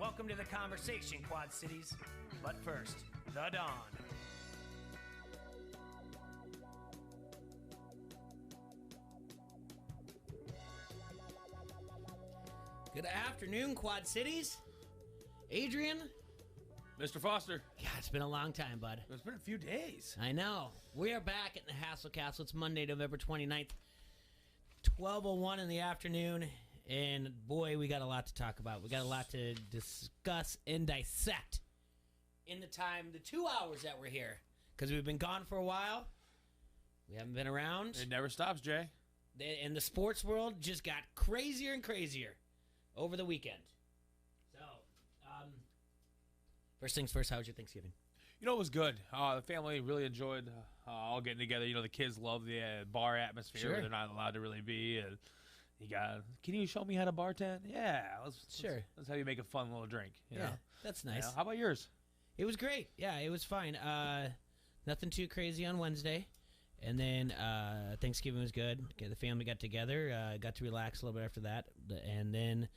Welcome to the conversation, Quad Cities. But first, the Dawn. Good afternoon, Quad Cities. Adrian. Mr. Foster. Yeah, it's been a long time, bud. It's been a few days. I know. We are back at the Hassel Castle. It's Monday, November 29th, 12:01 in the afternoon. And boy, we got a lot to talk about. We got a lot to discuss and dissect in the 2 hours that we're here. Because we've been gone for a while. We haven't been around. It never stops, Jay. And the sports world just got crazier and crazier over the weekend. So, first things first, how was your Thanksgiving? You know, it was good. The family really enjoyed all getting together. You know, the kids love the bar atmosphere where they're not allowed to really be. And can you show me how to bartend? Yeah. Let's have you make a fun little drink. You know? That's nice. You know, how about yours? It was great. Yeah, it was fine. Nothing too crazy on Wednesday. And then Thanksgiving was good. The family got together. Got to relax a little bit after that. And then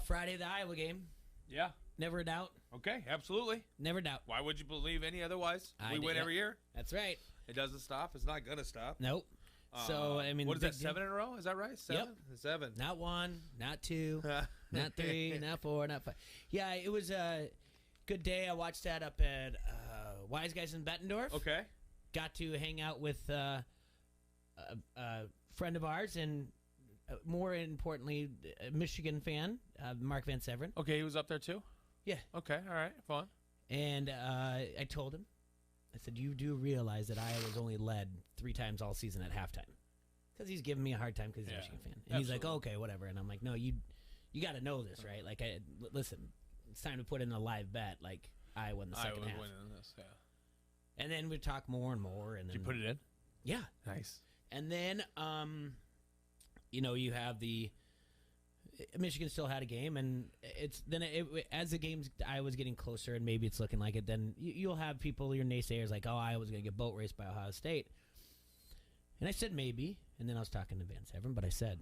Friday, the Iowa game. Yeah. Never a doubt. Okay, absolutely. Never a doubt. Why would you believe any otherwise? We win every year. That's right. It doesn't stop. It's not going to stop. Nope. So, I mean, what is that, 7 in a row? Is that right? 7? Yep. 7. Not 1, not 2, not 3, not 4, not 5. Yeah, it was a good day. I watched that up at Wise Guys in Bettendorf. Okay. Got to hang out with a friend of ours and, more importantly, a Michigan fan, Mark Van Severen. Okay, he was up there too? Yeah. Okay, all right, fun. And I told him, I said, you do realize that Iowa's only led 3 times all season at halftime. Because he's giving me a hard time because he's a Michigan fan. And he's like, oh, okay, whatever. And I'm like, no, you got to know this, right? Like, listen, it's time to put in a live bet. Like, Iowa in the second half. Iowa winning this, yeah. And then we talk more and more. And then, did you put it in? Yeah. Nice. And then, you have the Michigan still had a game, and as the games I was getting closer, and maybe it's looking like it. Then you'll have people, your naysayers, like, oh, Iowa's going to get boat raced by Ohio State. And I said maybe, and then I was talking to Van Severen, but I said,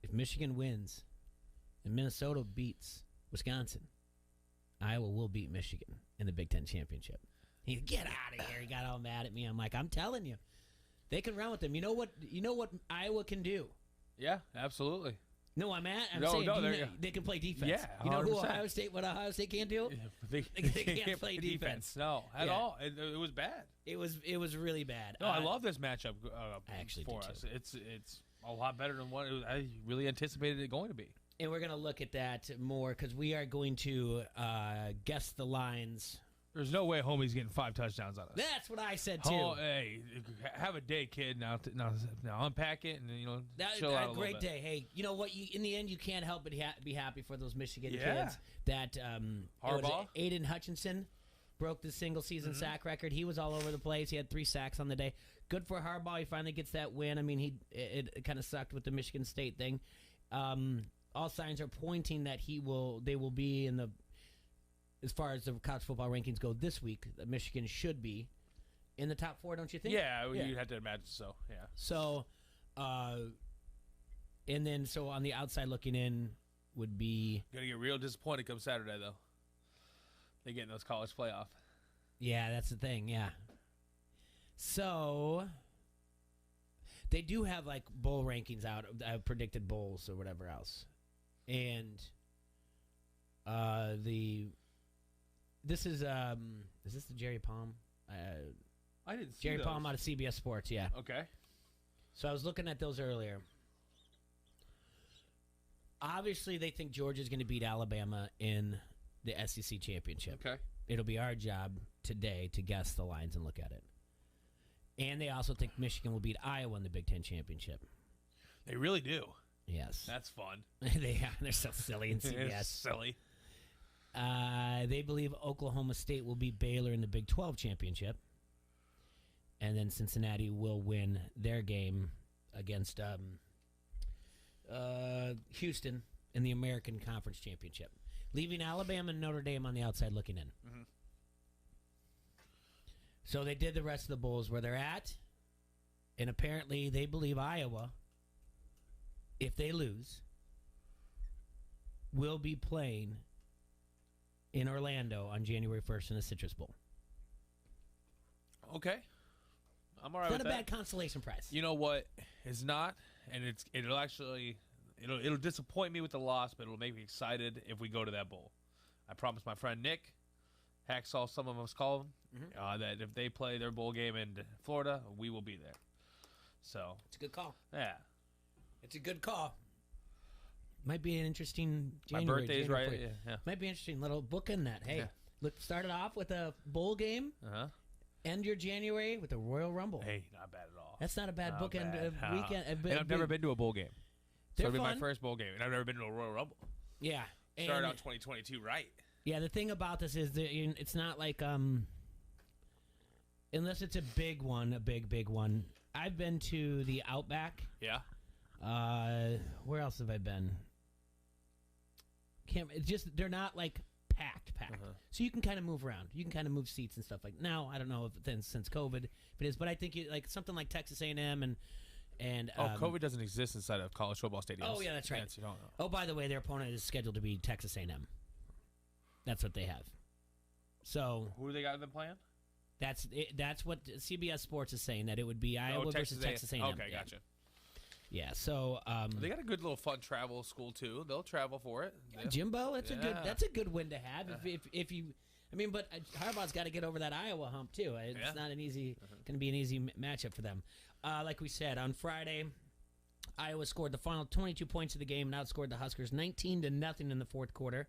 if Michigan wins and Minnesota beats Wisconsin, Iowa will beat Michigan in the Big Ten championship. He said, get out of here. He got all mad at me. I'm like, I'm telling you, they can run with them. You know what Iowa can do? Yeah, absolutely. No, I'm saying they can play defense. Yeah, 100%. You know what Ohio State can't do? They can't play defense. No, at all. It was bad. It was really bad. No, I love this matchup I actually for do us. too. It's a lot better than what I really anticipated it going to be. And we're going to look at that more because we are going to guess the lines. There's no way homie's getting 5 touchdowns on us. That's what I said, too. Oh, hey, have a day, kid. Now unpack it and, chill out a little great bit. day. Hey, you know what? In the end, you can't help but be happy for those Michigan kids. That Harbaugh? Aiden Hutchinson broke the single-season sack record. He was all over the place. He had 3 sacks on the day. Good for Harbaugh. He finally gets that win. I mean, it kind of sucked with the Michigan State thing. All signs are pointing that they will be in the, as far as the college football rankings go this week, Michigan should be in the top 4, don't you think? Yeah, you'd have to imagine so, yeah. So, on the outside looking in would be... Going to get real disappointed come Saturday, though. They get in those college playoff. Yeah, that's the thing, yeah. So, they do have, like, bowl rankings out, predicted bowls or whatever else. And This is this the Jerry Palm? I didn't see Jerry those. Palm out of CBS Sports, yeah. Okay. So I was looking at those earlier. Obviously, they think Georgia's going to beat Alabama in the SEC championship. Okay. It'll be our job today to guess the lines and look at it. And they also think Michigan will beat Iowa in the Big Ten championship. They really do. Yes. That's fun. They're so silly in CBS. It's silly. They believe Oklahoma State will beat Baylor in the Big 12 championship. And then Cincinnati will win their game against Houston in the American Conference Championship, leaving Alabama and Notre Dame on the outside looking in. Mm-hmm. So they did the rest of the bowls where they're at, and apparently they believe Iowa, if they lose, will be playing in Orlando on January 1st in the Citrus Bowl. Okay. I'm all right It's with not a that. bad consolation prize. You know what? It's not, and it'll disappoint me with the loss, but it'll make me excited if we go to that bowl. I promised my friend Nick, Hacksaw, some of us call him, that if they play their bowl game in Florida, we will be there. So it's a good call. Yeah, it's a good call. Might be an interesting January. My birthday's right. Yeah. Might be interesting. Little book in that. Hey, look, started off with a bowl game. End your January with a Royal Rumble. Hey, not bad at all. That's not a bad bookend weekend. And I've never been to a bowl game. So They're it'll be fun. my first bowl game, and I've never been to a Royal Rumble. Yeah. Started out 2022 right. Yeah, the thing about this is that it's not like unless it's a big one, a big one. I've been to the Outback. Yeah. Where else have I been? It's just they're not like packed. So you can kind of move around. You can kind of move seats and stuff like. Now I don't know if then since COVID if it is, but I think like something like Texas A&M and COVID doesn't exist inside of college football stadiums. Oh yeah, that's right. You don't know. Oh, by the way, their opponent is scheduled to be Texas A&M. That's what they have. So who do they got them playing? That's what CBS Sports is saying, that it would be Iowa versus Texas A&M. Okay, gotcha. Yeah, so they got a good little fun travel school too. They'll travel for it. Yeah. Jimbo, that's a good win to have if you. I mean, but Harbaugh's got to get over that Iowa hump too. It's not an easy going to be an easy matchup for them. Like we said on Friday, Iowa scored the final 22 points of the game and outscored the Huskers 19-0 in the fourth quarter.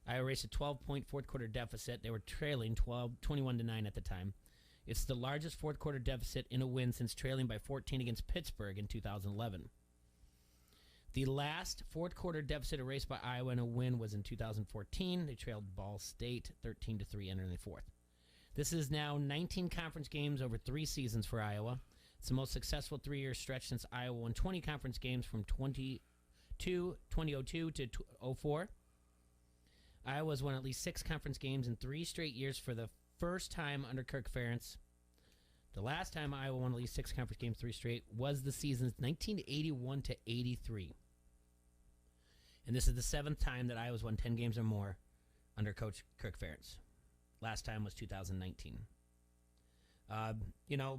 Iowa raced a 12-point fourth quarter deficit. They were trailing 21-9 at the time. It's the largest fourth quarter deficit in a win since trailing by 14 against Pittsburgh in 2011. The last fourth quarter deficit erased by Iowa in a win was in 2014. They trailed Ball State 13-3 entering the fourth. This is now 19 conference games over 3 seasons for Iowa. It's the most successful 3-year stretch since Iowa won 20 conference games from 2002 to 2004. Iowa's won at least 6 conference games in 3 straight years for the first time under Kirk Ferentz. The last time Iowa won at least 6 conference games 3 straight was the seasons 1981 to 83. And this is the 7th time that Iowa's won 10 games or more under Coach Kirk Ferentz. Last time was 2019.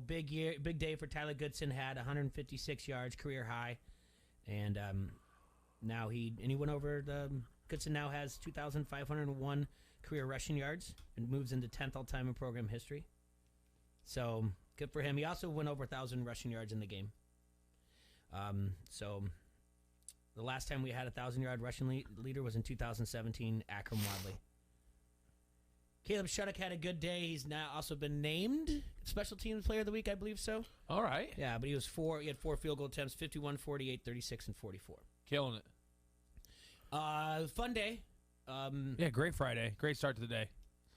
Big day for Tyler Goodson. Had 156 yards, career high, and now he went over the. Goodson now has 2,501 career rushing yards and moves into 10th all-time in program history. So good for him. He also went over 1,000 rushing yards in the game. So the last time we had a 1,000-yard rushing leader was in 2017, Akram Wadley. Caleb Shudak had a good day. He's now also been named Special Teams Player of the Week, I believe so. All right. Yeah, but he had 4 field goal attempts, 51, 48, 36, and 44. Killing it. Fun day. Great Friday. Great start to the day.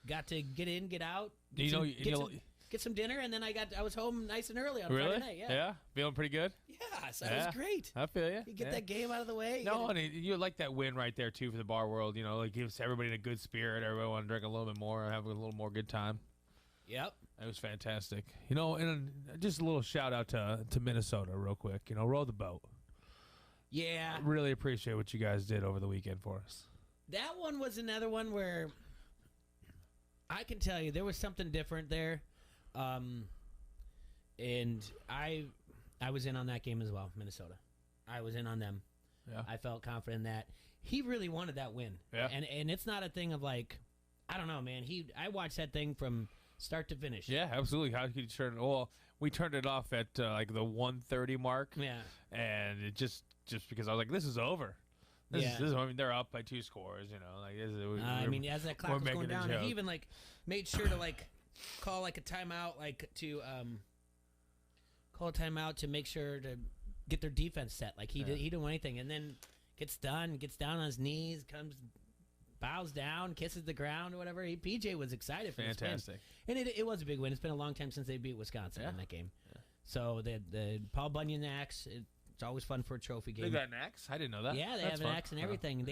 Got to get in, get out, get some dinner, and then I was home nice and early on Friday night. Yeah, feeling pretty good. Yeah, so it was great. I feel you. You get that game out of the way. And you like that win right there too for the bar world. It gives everybody in a good spirit. Everybody want to drink a little bit more, have a little more good time. Yep, it was fantastic. And just a little shout out to Minnesota real quick. Row the boat. Yeah. Really appreciate what you guys did over the weekend for us. That one was another one where I can tell you there was something different there. And I was in on that game as well, Minnesota. I was in on them. Yeah. I felt confident that he really wanted that win. Yeah. And it's not a thing of like, I don't know, man. I watched that thing from start to finish. Yeah, absolutely. How could you turn it? Well, we turned it off at like the 1:30 mark. Yeah. And it just because I was like, this is over. This is, I mean, they're up by 2 scores, as that clock was going down, and he even like made sure to like call like a timeout, like to call a timeout to make sure to get their defense set. Like he didn't want anything, and then gets down on his knees, bows down, kisses the ground or whatever. PJ was excited for fantastic, this win. And it was a big win. It's been a long time since they beat Wisconsin in that game. Yeah. So the Paul Bunyan axe. It's always fun for a trophy game. They got an axe? I didn't know that. Yeah, they have an axe and everything.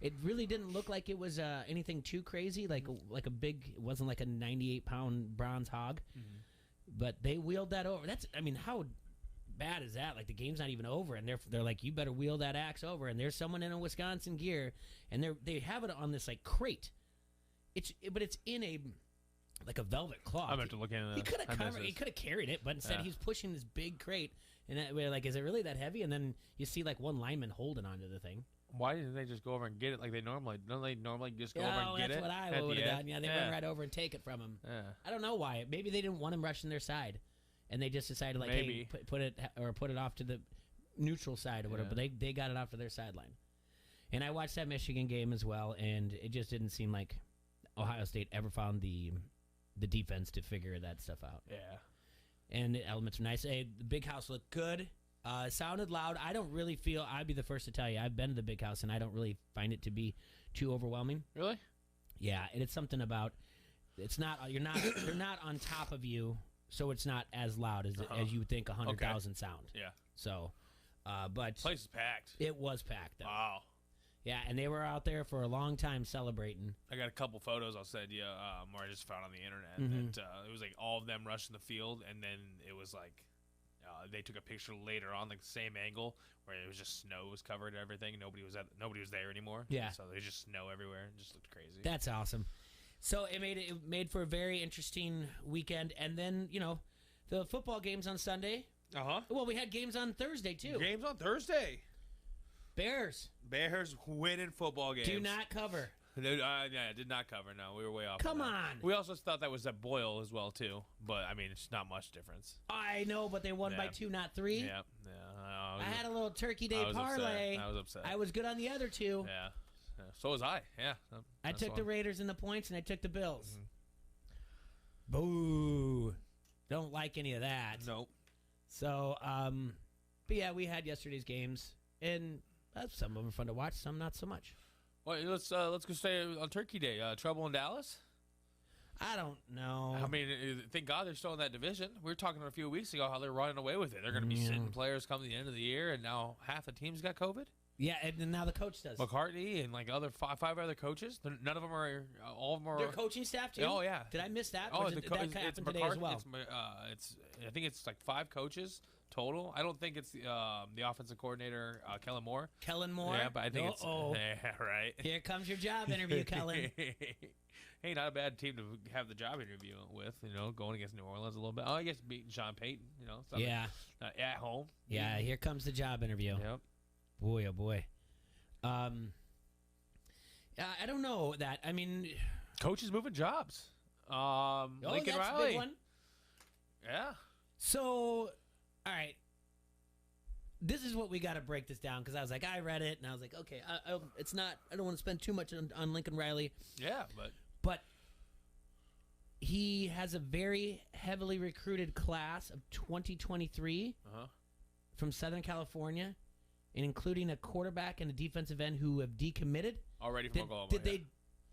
It really didn't look like it was anything too crazy, like a big. It wasn't like a 98-pound bronze hog, but they wheeled that over. How bad is that? Like the game's not even over, and they're like, you better wheel that axe over. And there's someone in a Wisconsin gear, and they have it on this like crate, but it's in a like a velvet cloth. I'm going to look into He that. He could have carried it, but instead he's pushing this big crate, and we're like, is it really that heavy? And then you see like one lineman holding onto the thing. Why didn't they just go over and get it like they normally? Don't they normally just go over and get it? That's what I would have done. Yeah, they run right over and take it from him. Yeah. I don't know why. Maybe they didn't want him rushing their side, and they just decided like, hey, put it off to the neutral side or whatever. But they got it off to their sideline. And I watched that Michigan game as well, and it just didn't seem like Ohio State ever found the defense to figure that stuff out. Yeah. And the elements were nice. Hey, the big house looked good. Sounded loud. I don't really feel. I'd be the first to tell you. I've been to the big house, and I don't really find it to be too overwhelming. Really? Yeah, and it's something about. It's not. They're not on top of you, so it's not as loud as you would think 100,000 sound. Yeah. So, but place is packed. It was packed. Though. Wow. Yeah, and they were out there for a long time celebrating. I got a couple photos I'll send you where I just found on the internet. That it was like all of them rushing the field, and then it was like they took a picture later on, like the same angle, where it was just snow was covered and everything. Nobody was there anymore. Yeah. So there's just snow everywhere. It just looked crazy. That's awesome. So it made for a very interesting weekend, and then the football games on Sunday. Well, we had games on Thursday too. Games on Thursday. Bears winning football games. Do not cover. Yeah, did not cover. No, we were way off. Come on. We also thought that was at Boyle as well too, but I mean it's not much difference. I know, but they won by 2, not 3. Yeah. I had a little Turkey Day parlay. I was upset. I was good on the other 2. Yeah. So was I. Yeah. I took the Raiders in the points, and I took the Bills. Boo! Don't like any of that. Nope. So, but yeah, we had yesterday's games, and some of them are fun to watch, some not so much. Well, let's go stay on Turkey Day. Trouble in Dallas? I don't know. I mean, thank God they're still in that division. We were talking a few weeks ago how they're running away with it. They're going to be sitting players come the end of the year, and now half the team's got COVID. Yeah, and now the coach does. McCartney and like other five other coaches. None of them are. All of them are. Their coaching staff too. Oh yeah. Did I miss that? Oh, that happened today as well. I think it's like 5 coaches total. I don't think it's the offensive coordinator Kellen Moore. Kellen Moore. Yeah, but I think it's right. Here comes your job interview, Kellen. Hey, not a bad team to have the job interview with. Going against New Orleans a little bit. Oh, I guess beating Sean Payton. Yeah. At home. Yeah. Here comes the job interview. Yep. Boy, oh boy. I don't know that. I mean, coaches moving jobs. Lincoln that's Riley. A big one. Yeah. So, all right. This is what we got to break this down because I was like, I read it and I was like, okay, it's not. I don't want to spend too much on Lincoln Riley. Yeah, but he has a very heavily recruited class of 2023 from Southern California. And including a quarterback and a defensive end who have decommitted. Already from Oklahoma. Did they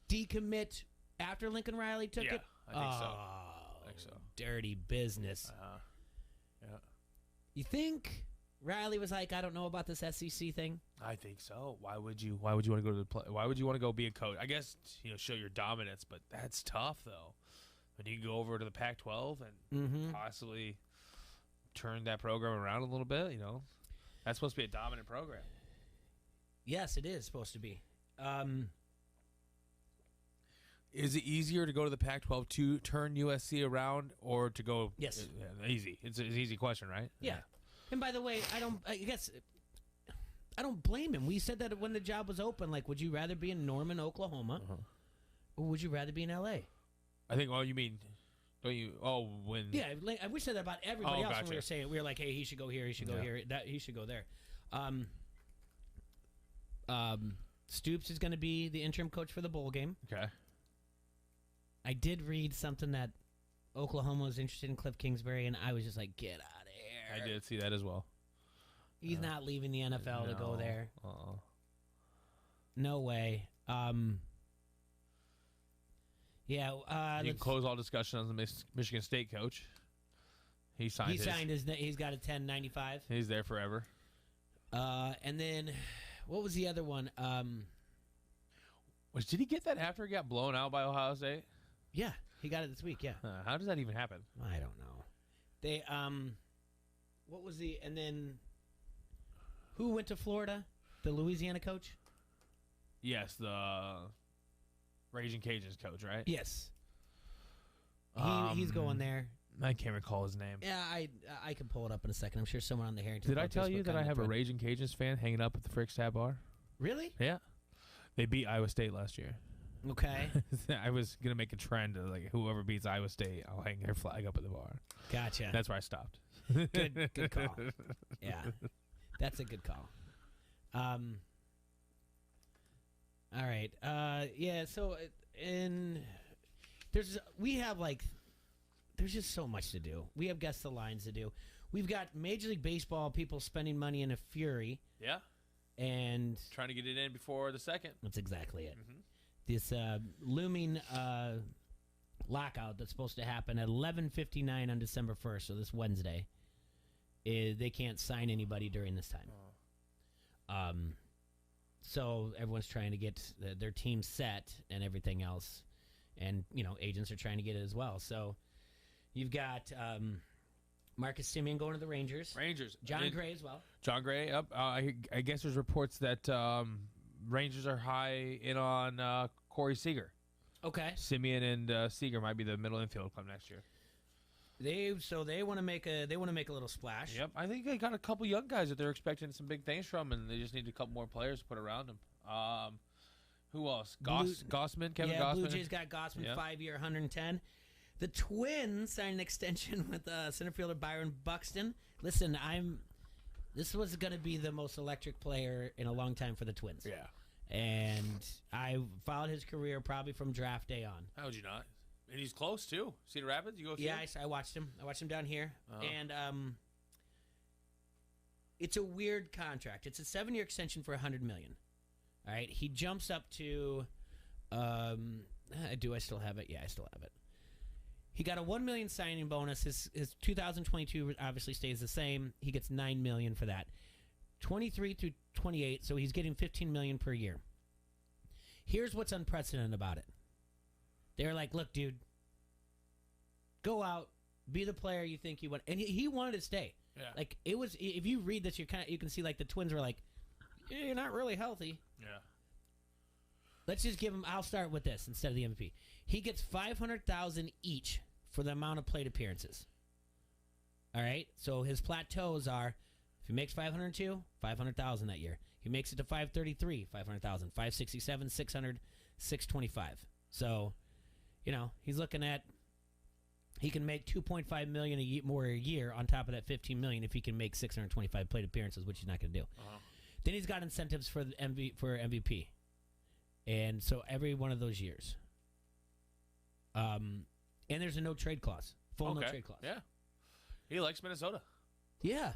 decommit after Lincoln Riley took it? I think so. Dirty business. Yeah. You think Riley was like, I don't know about this SEC thing? I think so. Why would you want to go to the play? Why would you want to go be a coach? I guess show your dominance, but that's tough though. When you go over to the Pac-12 and possibly turn that program around a little bit, That's supposed to be a dominant program. Yes, it is supposed to be. Is it easier to go to the Pac-12 to turn USC around or to go? Yes. Easy. It's an easy question, right? Yeah. And by the way, I don't blame him. We said that when the job was open, like, would you rather be in Norman, Oklahoma, or would you rather be in L.A.? I think, you mean... Don't you? Oh, when? Yeah, we said that about everybody else when we were saying we were like, hey, he should go here, he should go here, that he should go there. Stoops is going to be the interim coach for the bowl game. Okay. I did read something that Oklahoma was interested in Cliff Kingsbury, and I was just like, get out of here. I did see that as well. He's not leaving the NFL to go there. Uh-uh. No way. Yeah, you can close all discussion on the Michigan State coach. He signed. He's got a 10.95. He's there forever. And then, what was the other one? Did he get that after he got blown out by Ohio State? Yeah, he got it this week. Yeah. How does that even happen? I don't know. They what was the and then who went to Florida? The Louisiana coach? Yes, the Raging Cajuns coach, right? Yes. He's going there. I can't recall his name. Yeah, I can pull it up in a second. I'm sure someone on the Harrington. Did I tell you Facebook that I have a thread. Raging Cajuns fan hanging up at the Frick's Tab Bar? Really? Yeah. They beat Iowa State last year. Okay. I was going to make a trend of, like, whoever beats Iowa State, I'll hang their flag up at the bar. Gotcha. That's where I stopped. Good call. Yeah. That's a good call. All right. Yeah, so there's just so much to do. We have guess the lines to do. We've got Major League Baseball people spending money in a fury. Yeah. And trying to get it in before the second. That's exactly it. Mm-hmm. This looming lockout that's supposed to happen at 11:59 on December 1st, so this Wednesday, they can't sign anybody during this time. So everyone's trying to get their team set and everything else, and agents are trying to get it as well. So you've got Marcus Semien going to the Rangers. John Gray as well. John Gray up. I guess there's reports that Rangers are high in on Corey Seager. Okay. Semien and Seager might be the middle infield club next year. They want to make a little splash. Yep, I think they got a couple young guys that they're expecting some big things from, and they just need a couple more players to put around them. Who else? Gossman, Kevin Gossman. Blue Jays got Gossman, 5-year, 110. The Twins signed an extension with center fielder Byron Buxton. Listen, this was going to be the most electric player in a long time for the Twins. Yeah. And I followed his career probably from draft day on. How would you not? And he's close, too. Cedar Rapids, you go see him? I watched him. I watched him down here. And it's a weird contract. It's a 7-year extension for $100 million. All right? He jumps up to do I still have it? Yeah, I still have it. He got a $1 million signing bonus. His 2022 obviously stays the same. He gets $9 million for that. 23 through 28, so he's getting $15 million per year. Here's what's unprecedented about it. They're like, look, dude, go out, be the player you think you want, and he wanted to stay. Yeah. Like it was. If you read this, you can see like the Twins were like, yeah, you're not really healthy. Yeah. Let's just give him. I'll start with this instead of the MVP. He gets $500,000 each for the amount of plate appearances. All right. So his plateaus are, if he makes 502, $500,000 that year. He makes it to 533, $500,000. 567, $600, 625. So, he's looking at. He can make $2.5 million more a year on top of that $15 million if he can make 625 plate appearances, which he's not going to do. Then he's got incentives for the MVP. And so every one of those years. And there's a no trade clause. Full no trade clause. Yeah. He likes Minnesota. Yeah.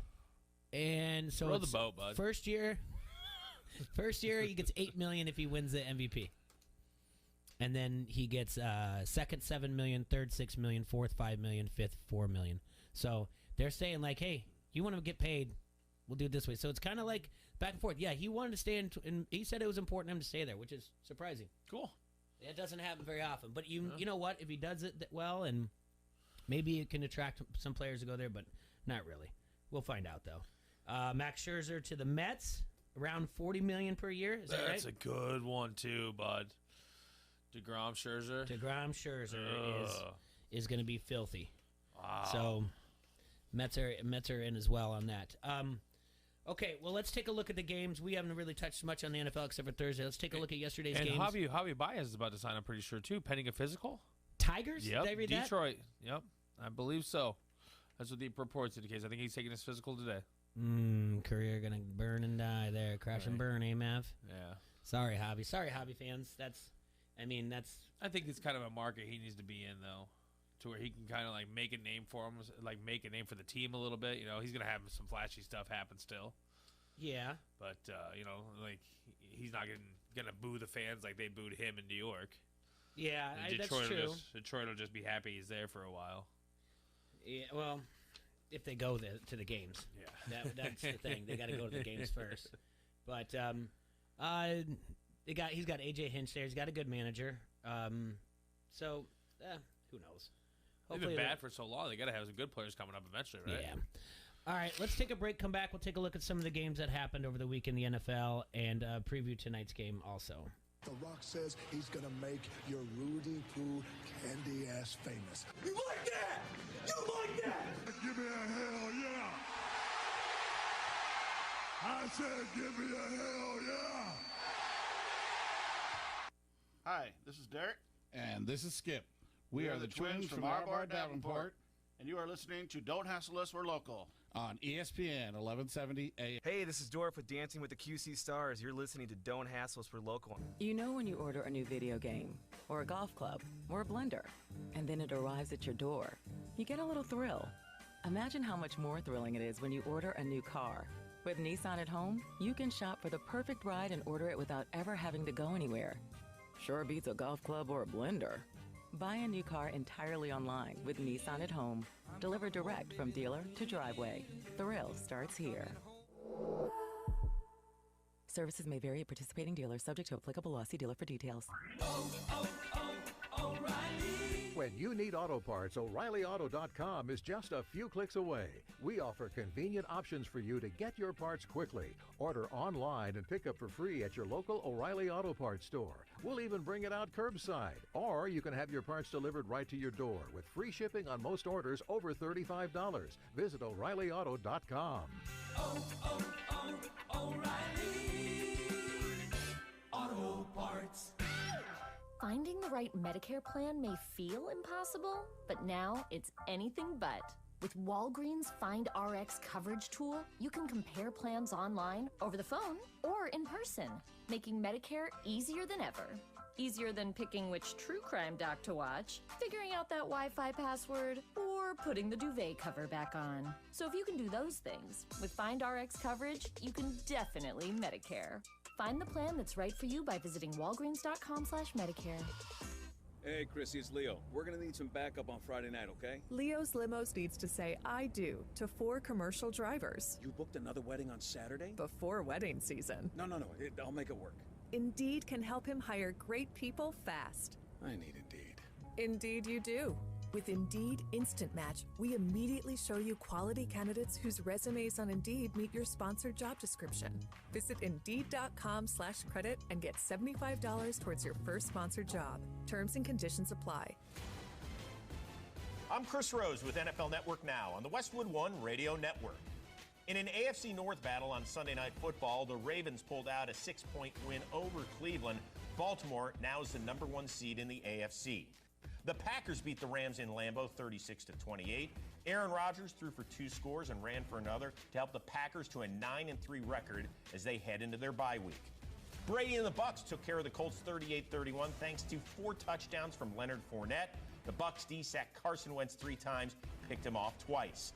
And so row the boat, bud. First year he gets $8 million if he wins the MVP. And then he gets second $7 million, third $6 million, fourth $5 million, fifth $4 million. So they're saying like, hey, you want to get paid? We'll do it this way. So it's kind of like back and forth. Yeah, he wanted to stay and he said it was important to him to stay there, which is surprising. Cool. It doesn't happen very often. But you know what? If he does it well, and maybe it can attract some players to go there, but not really. We'll find out, though. Max Scherzer to the Mets, around $40 million per year. Is that right? That's a good one, too, bud. DeGrom Scherzer is going to be filthy. Wow. So Mets are in as well on that. Okay, well, let's take a look at the games. We haven't really touched much on the NFL except for Thursday. Let's take a look at yesterday's games. And Javi Baez is about to sign, I'm pretty sure, too, pending a physical. Tigers? Yep, Did I read Detroit. That? Yep, I believe so. That's what the reports indicate. I think he's taking his physical today. Career going to burn and die there. Crash and burn, Mav? Yeah. Sorry, Javi. Sorry, Javi fans. I think it's kind of a market he needs to be in, though, to where he can kind of like make a name for him, like make a name for the team a little bit. He's gonna have some flashy stuff happen still. Yeah. But like he's not gonna boo the fans like they booed him in New York. Yeah, that's true. Detroit will just be happy he's there for a while. Yeah. Well, if they go to the games. Yeah. That's the thing. They got to go to the games first. But he's got AJ Hinch there. He's got a good manager. So who knows? They've been bad for so long. They got to have some good players coming up eventually, right? Yeah. All right, let's take a break. Come back. We'll take a look at some of the games that happened over the week in the NFL and preview tonight's game also. The Rock says he's gonna make your Rudy Poo candy ass famous. You like that? You like that? Give me a hell yeah! I said give me a hell yeah! Hi, this is Derek. And this is Skip. We are the twins from Arbor Davenport. And you are listening to Don't Hassle Us, We're Local. On ESPN 1170 AM. Hey, this is Dorf with Dancing with the QC Stars. You're listening to Don't Hassle Us, We're Local. You know when you order a new video game, or a golf club, or a blender, and then it arrives at your door, you get a little thrill. Imagine how much more thrilling it is when you order a new car. With Nissan at home, you can shop for the perfect ride and order it without ever having to go anywhere. Sure beats a golf club or a blender. Buy a new car entirely online with Nissan at home. Delivered direct from dealer to driveway. Thrill starts here. Services may vary at participating dealers, subject to applicable law. See dealer for details. O'Reilly. When you need auto parts, O'ReillyAuto.com is just a few clicks away. We offer convenient options for you to get your parts quickly. Order online and pick up for free at your local O'Reilly Auto Parts store. We'll even bring it out curbside. Or you can have your parts delivered right to your door with free shipping on most orders over $35. Visit O'ReillyAuto.com. O'Reilly Auto Parts. Finding the right Medicare plan may feel impossible, but now it's anything but. With Walgreens Find RX coverage tool, you can compare plans online, over the phone, or in person, making Medicare easier than ever. Easier than picking which true crime doc to watch, figuring out that Wi-Fi password, or putting the duvet cover back on. So if you can do those things, with Find RX coverage, you can definitely Medicare. Find the plan that's right for you by visiting walgreens.com/Medicare. Hey, Chrissy, it's Leo. We're going to need some backup on Friday night, okay? Leo's Limos needs to say I do to 4 commercial drivers. You booked another wedding on Saturday? Before wedding season. No. I'll make it work. Indeed can help him hire great people fast. I need Indeed. Indeed you do. With Indeed Instant Match, we immediately show you quality candidates whose resumes on Indeed meet your sponsored job description. Visit Indeed.com/credit and get $75 towards your first sponsored job. Terms and conditions apply. I'm Chris Rose with NFL Network Now on the Westwood One Radio Network. In an AFC North battle on Sunday Night Football, the Ravens pulled out a 6-point win over Cleveland. Baltimore now is the #1 seed in the AFC. The Packers beat the Rams in Lambeau 36-28. Aaron Rodgers threw for 2 scores and ran for another to help the Packers to a 9-3 record as they head into their bye week. Brady and the Bucs took care of the Colts 38-31 thanks to 4 touchdowns from Leonard Fournette. The Bucs D-sacked Carson Wentz 3 times, picked him off twice.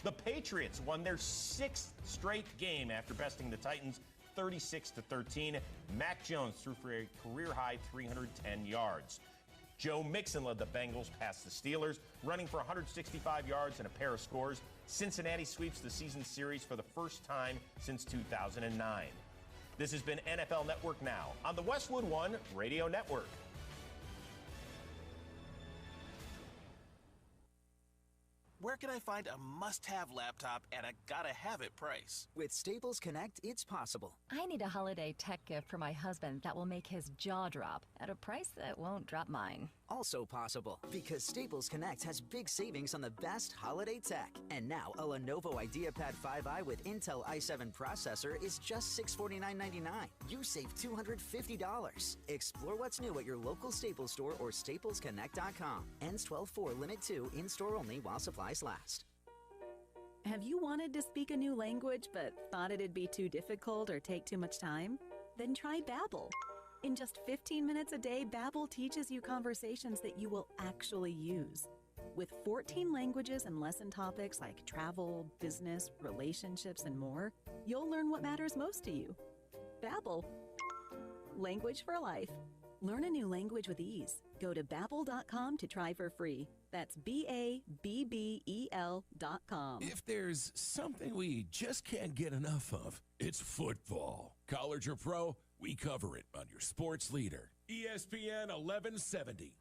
The Patriots won their 6th straight game after besting the Titans 36-13. Mac Jones threw for a career-high 310 yards. Joe Mixon led the Bengals past the Steelers, running for 165 yards and a pair of scores. Cincinnati sweeps the season series for the first time since 2009. This has been NFL Network Now on the Westwood One Radio Network. Where can I find a must-have laptop at a gotta-have-it price? With Staples Connect, it's possible. I need a holiday tech gift for my husband that will make his jaw drop at a price that won't drop mine. Also possible, because Staples Connect has big savings on the best holiday tech. And now, a Lenovo IdeaPad 5i with Intel i7 processor is just $649.99. You save $250. Explore what's new at your local Staples store or staplesconnect.com. Ends 12/4, Limit 2, in-store only while supplies last. Have you wanted to speak a new language but thought it'd be too difficult or take too much time? Then try Babbel. In just 15 minutes a day, Babbel teaches you conversations that you will actually use. With 14 languages and lesson topics like travel, business, relationships, and more, you'll learn what matters most to you. Babbel. Language for life. Learn a new language with ease. Go to Babbel.com to try for free. That's BABBEL.com. If there's something we just can't get enough of, it's football. College or pro, we cover it on your sports leader. ESPN 1170.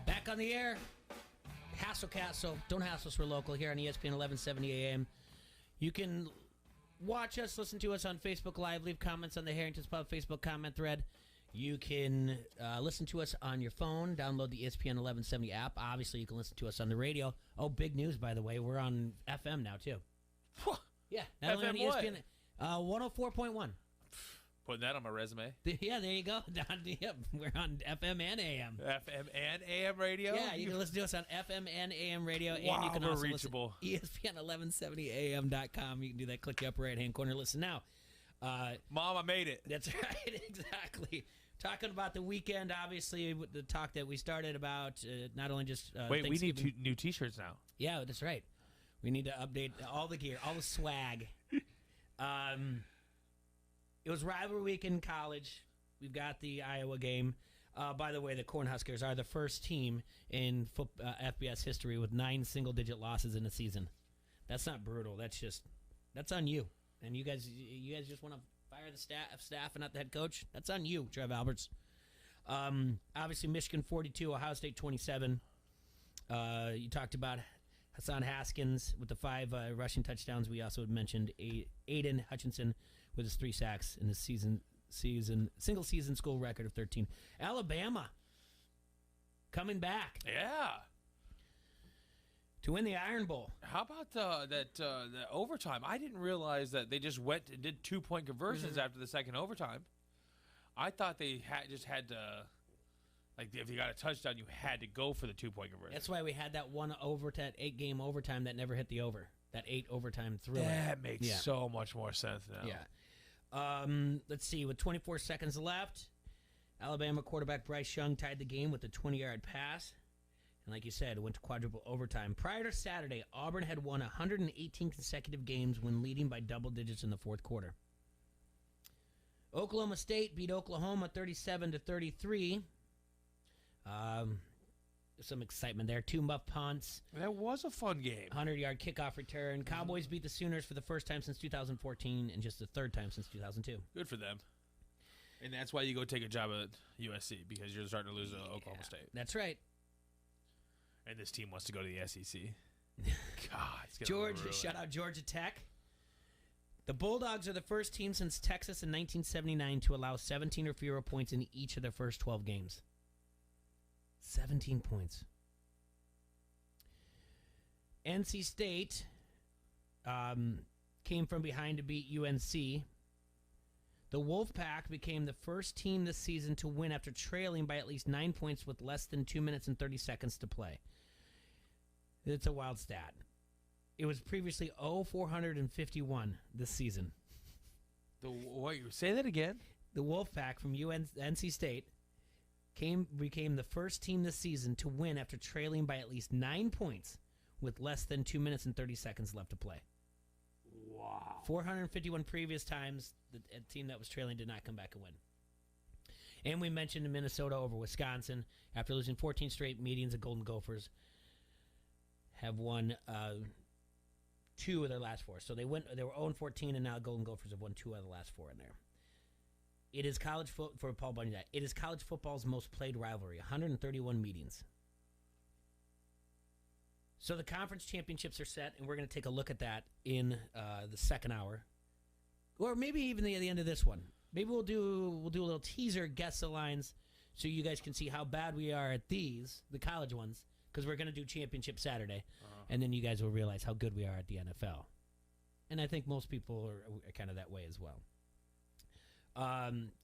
Back on the air. Hasslecast, so don't hassle us, we're local here on ESPN 1170 AM. You can watch us, listen to us on Facebook Live, leave comments on the Harrington's Pub Facebook comment thread. You can listen to us on your phone, download the ESPN 1170 app. Obviously, you can listen to us on the radio. Oh, big news, by the way. We're on FM now, too. Yeah. Not only on ESPN, 104.1. Putting that on my resume. Yeah, there you go. Yep, we're on FM and AM. FM and AM radio? Yeah, you can listen to us on FM and AM radio. Wow, and you can we're also reachable. listen ESPN1170am.com. You can do that. Click the upper right-hand corner. Listen now. Mom, I made it. That's right. Exactly. Talking about the weekend, obviously, with the talk that we started about, not only just Wait, we need new T-shirts now. Yeah, that's right. We need to update all the gear, all the swag. It was rivalry week in college. We've got the Iowa game. By the way, the Cornhuskers are the first team in FBS history with 9 single-digit losses in a season. That's not brutal. That's on you. And you guys just want to fire the staff and not the head coach? That's on you, Trev Alberts. Obviously, Michigan 42, Ohio State 27. You talked about Hassan Haskins with the 5 rushing touchdowns. We also mentioned Aiden Hutchinson with his 3 sacks in the single season school record of 13. Alabama coming back. Yeah. To win the Iron Bowl. How about the overtime? I didn't realize that they just went and did 2-point conversions after the second overtime. I thought they had to, like, if you got a touchdown, you had to go for the 2-point conversion. That's why we had that 8-game overtime that never hit the over. That 8 overtime thriller. That makes so much more sense now. Yeah. Let's see. With 24 seconds left, Alabama quarterback Bryce Young tied the game with a 20-yard pass. And like you said, it went to quadruple overtime. Prior to Saturday, Auburn had won 118 consecutive games when leading by double digits in the fourth quarter. Oklahoma State beat Oklahoma 37-33. Some excitement there. 2 muff punts. That was a fun game. 100-yard kickoff return. Cowboys beat the Sooners for the first time since 2014 and just the third time since 2002. Good for them. And that's why you go take a job at USC, because you're starting to lose to Oklahoma State. That's right. And this team wants to go to the SEC. God, it's gonna ruin. Shout out Georgia Tech. The Bulldogs are the first team since Texas in 1979 to allow 17 or fewer points in each of their first 12 games. 17 points. NC State came from behind to beat UNC. The Wolfpack became the first team this season to win after trailing by at least 9 points with less than 2 minutes and 30 seconds to play. It's a wild stat. It was previously 451 this season. Say that again? The Wolfpack from NC State became the first team this season to win after trailing by at least 9 points with less than 2 minutes and 30 seconds left to play. Wow. 451 previous times a team that was trailing did not come back and win. And we mentioned Minnesota over Wisconsin. After losing 14 straight meetings, the Golden Gophers have won 2 of their last 4. So they were 0-14, and now Golden Gophers have won 2 out of the last 4 in there. It is college for Paul Bunyan. It is college football's most played rivalry, 131 meetings. So the conference championships are set, and we're going to take a look at that in the second hour, or maybe even at the end of this one. Maybe we'll do a little teaser, guess the lines, so you guys can see how bad we are at the college ones, because we're going to do championship Saturday, and then you guys will realize how good we are at the NFL. And I think most people are kind of that way as well.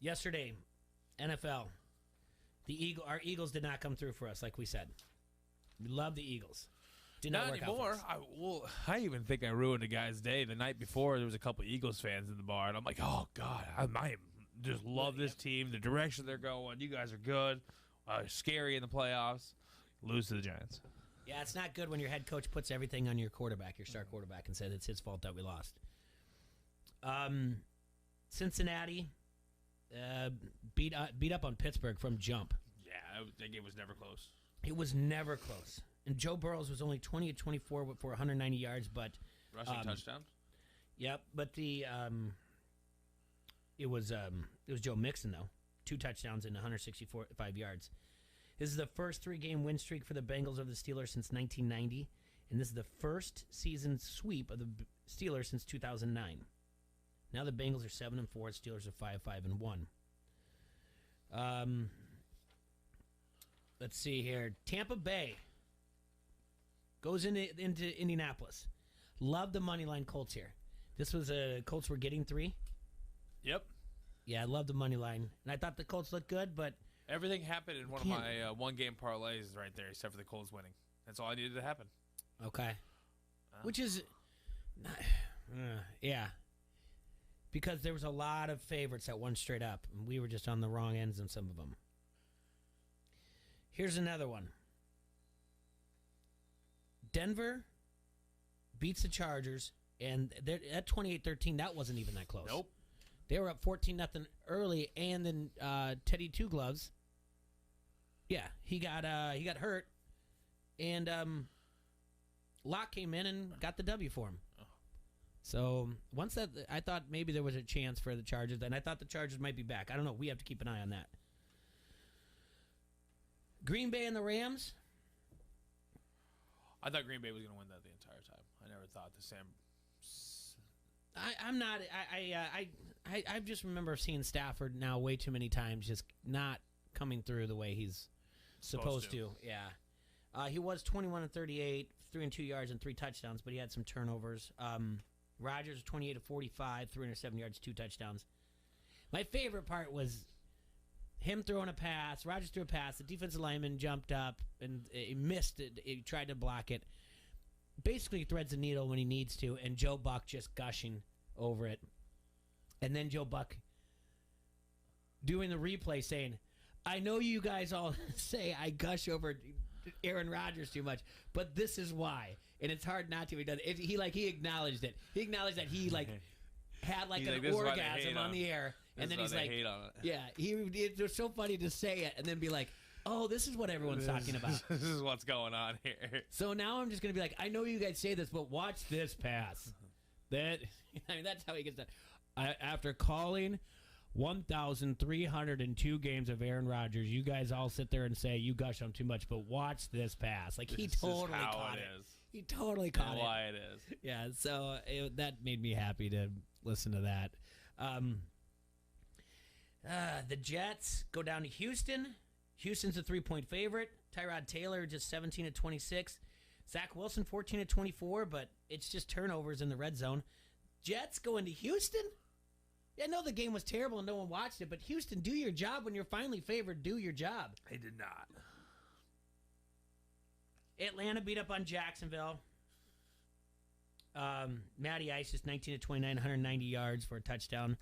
Yesterday, NFL, our Eagles did not come through for us, like we said. We love the Eagles. Did not work anymore. I even think I ruined a guy's day. The night before, there was a couple Eagles fans in the bar, and I'm like, oh, God, I just love this team, the direction they're going. You guys are good, scary in the playoffs. Lose to the Giants. Yeah, it's not good when your head coach puts everything on your quarterback, your star quarterback, and said it's his fault that we lost. Cincinnati beat up on Pittsburgh from jump. Yeah, that game was never close. It was never close. And Joe Burrows was only 20-24 for 190 yards, but rushing touchdown. Yep, but it was Joe Mixon though, 2 touchdowns and 165 yards. This is the first 3-game win streak for the Bengals over the Steelers since 1990, and this is the first season sweep of the Steelers since 2009. Now the Bengals are 7-4. Steelers are 5-5-1. Let's see here. Tampa Bay goes into Indianapolis. Love the money line Colts here. This was Colts were getting 3. Yep. Yeah, I love the money line, and I thought the Colts looked good, but everything happened in one of my one-game parlays right there, except for the Colts winning. That's all I needed to happen. Okay. Which is, yeah, because there was a lot of favorites that won straight up, and we were just on the wrong ends on some of them. Here's another one. Denver beats the Chargers, and at 28-13, that wasn't even that close. Nope. They were up 14-0 early, and then Teddy Two Gloves. Yeah, he got hurt, and Locke came in and got the W for him. So once that, I thought maybe there was a chance for the Chargers, and I thought the Chargers might be back. I don't know. We have to keep an eye on that. Green Bay and the Rams. I thought Green Bay was going to win that the entire time. I never thought the Sam. I'm not. I just remember seeing Stafford now way too many times, just not coming through the way he's supposed to. Yeah, he was 21-38, 302 yards and 3 touchdowns, but he had some turnovers. Rodgers 28-45, 307 yards, 2 touchdowns. My favorite part was him throwing a pass. Rodgers threw a pass. The defensive lineman jumped up and he missed it. He tried to block it. Basically threads the needle when he needs to, and Joe Buck just gushing over it. And then Joe Buck doing the replay saying, I know you guys all say I gush over Aaron Rodgers too much, but this is why. And it's hard not to. He acknowledged it. He acknowledged that he had an orgasm on the air. And then he's like, yeah, it was so funny to say it and then be like, oh, this is what everyone's talking about. This is what's going on here. So now I'm just going to be like, I know you guys say this, but watch this pass. That's how he gets done. After calling 1,302 games of Aaron Rodgers, you guys all sit there and say you gush on too much, but watch this pass. He totally caught it. He totally caught it. Why it is. Yeah, so that made me happy to listen to that. The Jets go down to Houston. Houston's a 3-point favorite. Tyrod Taylor just 17-26. Zach Wilson 14-24, but it's just turnovers in the red zone. Jets go into Houston? Yeah, I know the game was terrible and no one watched it, but Houston, do your job when you're finally favored. Do your job. They did not. Atlanta beat up on Jacksonville. Matty Ice is 19-29, 190 yards for a touchdown.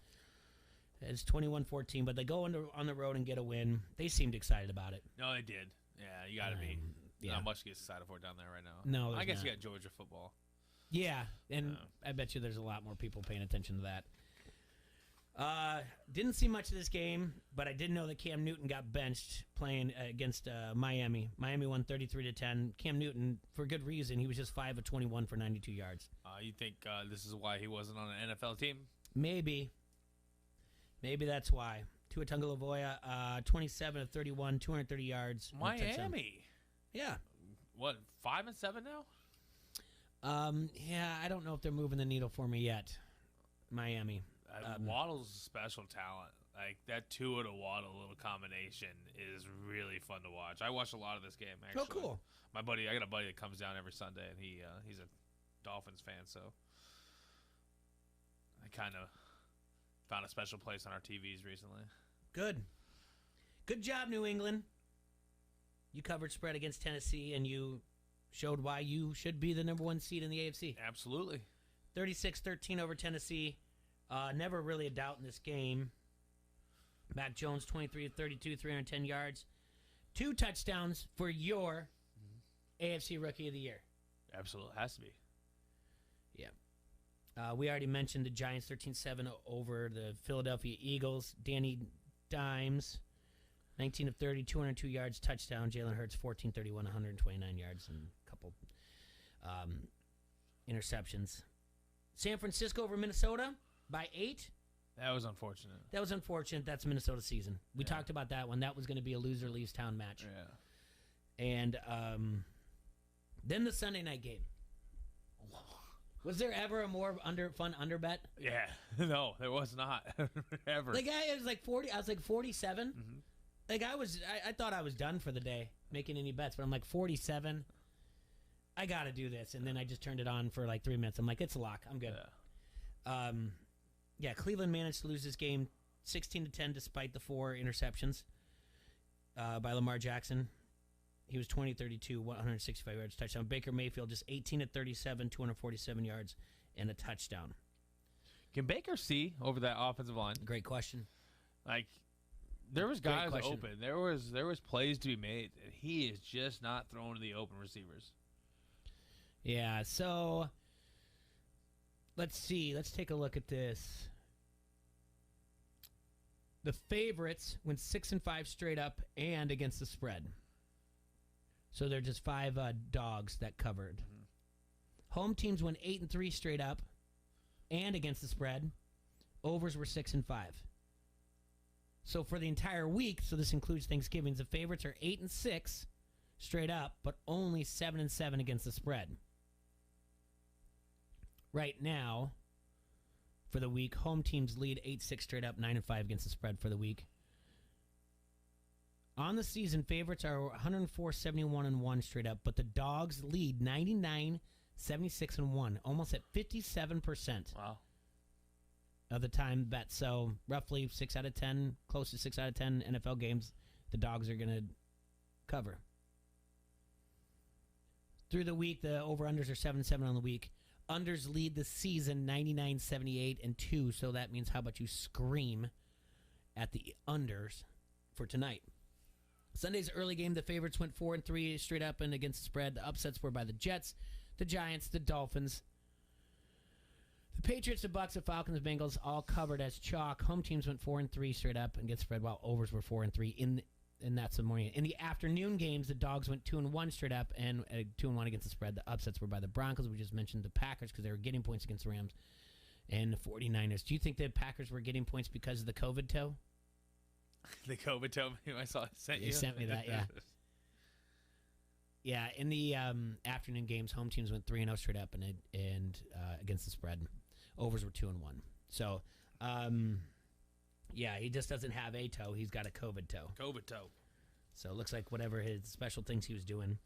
It's 21-14, but they go on the road and get a win. They seemed excited about it. No, they did. Yeah, you got to be. Yeah. Not much to get excited for down there right now. No, I guess not. you got Georgia football. Yeah, and I bet you there's a lot more people paying attention to that. Didn't see much of this game, but I did know that Cam Newton got benched playing against Miami. Miami won 33-10. Cam Newton, for good reason, he was just 5 of 21 for 92 yards. You think this is why he wasn't on an NFL team? Maybe that's why. Tua Tagovailoa, 27 of 31, 230 yards. Miami. Yeah. What, 5-7 now? Yeah, I don't know if they're moving the needle for me yet. Miami. Waddle's a special talent. Like that Tua to Waddle little combination is really fun to watch. I watched a lot of this game actually. Oh, cool. I got a buddy that comes down every Sunday, and he's a Dolphins fan, so I kind of found a special place on our TVs recently. Good job, New England. You covered spread against Tennessee, and you showed why you should be the number 1 seed in the AFC. Absolutely. 36-13 over Tennessee. Never really a doubt in this game. Mac Jones, 23-32, 310 yards. 2 touchdowns for your AFC Rookie of the Year. Absolutely. Has to be. Yeah. We already mentioned the Giants 13-7 over the Philadelphia Eagles. Danny Dimes, 19 of 30, 202 yards, touchdown. Jalen Hurts, 14-31, 129 yards, and a couple interceptions. San Francisco over Minnesota by 8. That was unfortunate. That's Minnesota season. We talked about that one. That was going to be a loser leaves town match. Yeah. And then the Sunday night game. Was there ever a more fun under bet? Yeah, no, there was not ever. Like it was like 40. I was like 47. Like I thought I was done for the day making any bets, but I'm like 47. I got to do this, and then I just turned it on for like 3 minutes. I'm like, it's a lock. I'm good. Yeah. Cleveland managed to lose this game 16-10 despite the 4 interceptions by Lamar Jackson. He was 20-32, 165 yards, touchdown. Baker Mayfield just 18-37, 247 yards, and a touchdown. Can Baker see over that offensive line? Great question. Like, there was guys open. There was plays to be made. And he is just not throwing to the open receivers. Yeah, so let's see. Let's take a look at this. The favorites went 6-5 straight up and against the spread. So they're just 5 dogs that covered. Home teams went 8-3 straight up and against the spread. Overs were 6-5. So for the entire week, so this includes Thanksgiving, the favorites are 8-6 straight up, but only 7-7 against the spread. Right now, for the week, home teams lead 8-6 straight up, 9-5 against the spread for the week. On the season, favorites are 104-71-1 straight up, but the dogs lead 99-76-1, almost at 57%. Wow. Of the time bet. So roughly 6 out of 10, close to 6 out of 10 NFL games, the dogs are going to cover. Through the week, the over-unders are 7-7 on the week. Unders lead the season 99-78-2, so that means how about you scream at the unders for tonight. Sunday's early game, the favorites went 4-3 straight up and against the spread. The upsets were by the Jets, the Giants, the Dolphins. The Patriots, the Bucks, the Falcons, the Bengals all covered as chalk. Home teams went 4-3 straight up and against the spread, while overs were 4-3 and that's the morning. In the afternoon games, the dogs went 2-1 straight up and 2-1 against the spread. The upsets were by the Broncos. We just mentioned the Packers because they were getting points against the Rams and the 49ers. Do you think the Packers were getting points because of the COVID toe? The COVID toe. I saw it sent you. You sent me that, yeah. Yeah, in the afternoon games, home teams went 3-0 straight up and against the spread. Overs were 2-1. So, yeah, he just doesn't have a toe. He's got a COVID toe. COVID toe. So it looks like whatever his special things he was doing.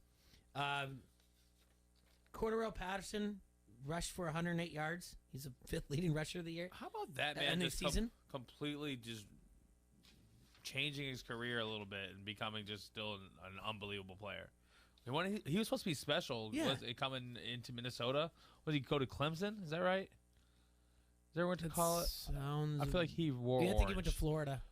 Cordarrelle Patterson rushed for 108 yards. He's the 5th leading rusher of the year. How about that, man? In the season? Completely just changing his career a little bit and becoming just still an unbelievable player. He was supposed to be special. Yeah. Was it coming into Minnesota? Was he go to Clemson? Is that right? Is there what to call it? I feel like he wore I think he orange. went to Florida.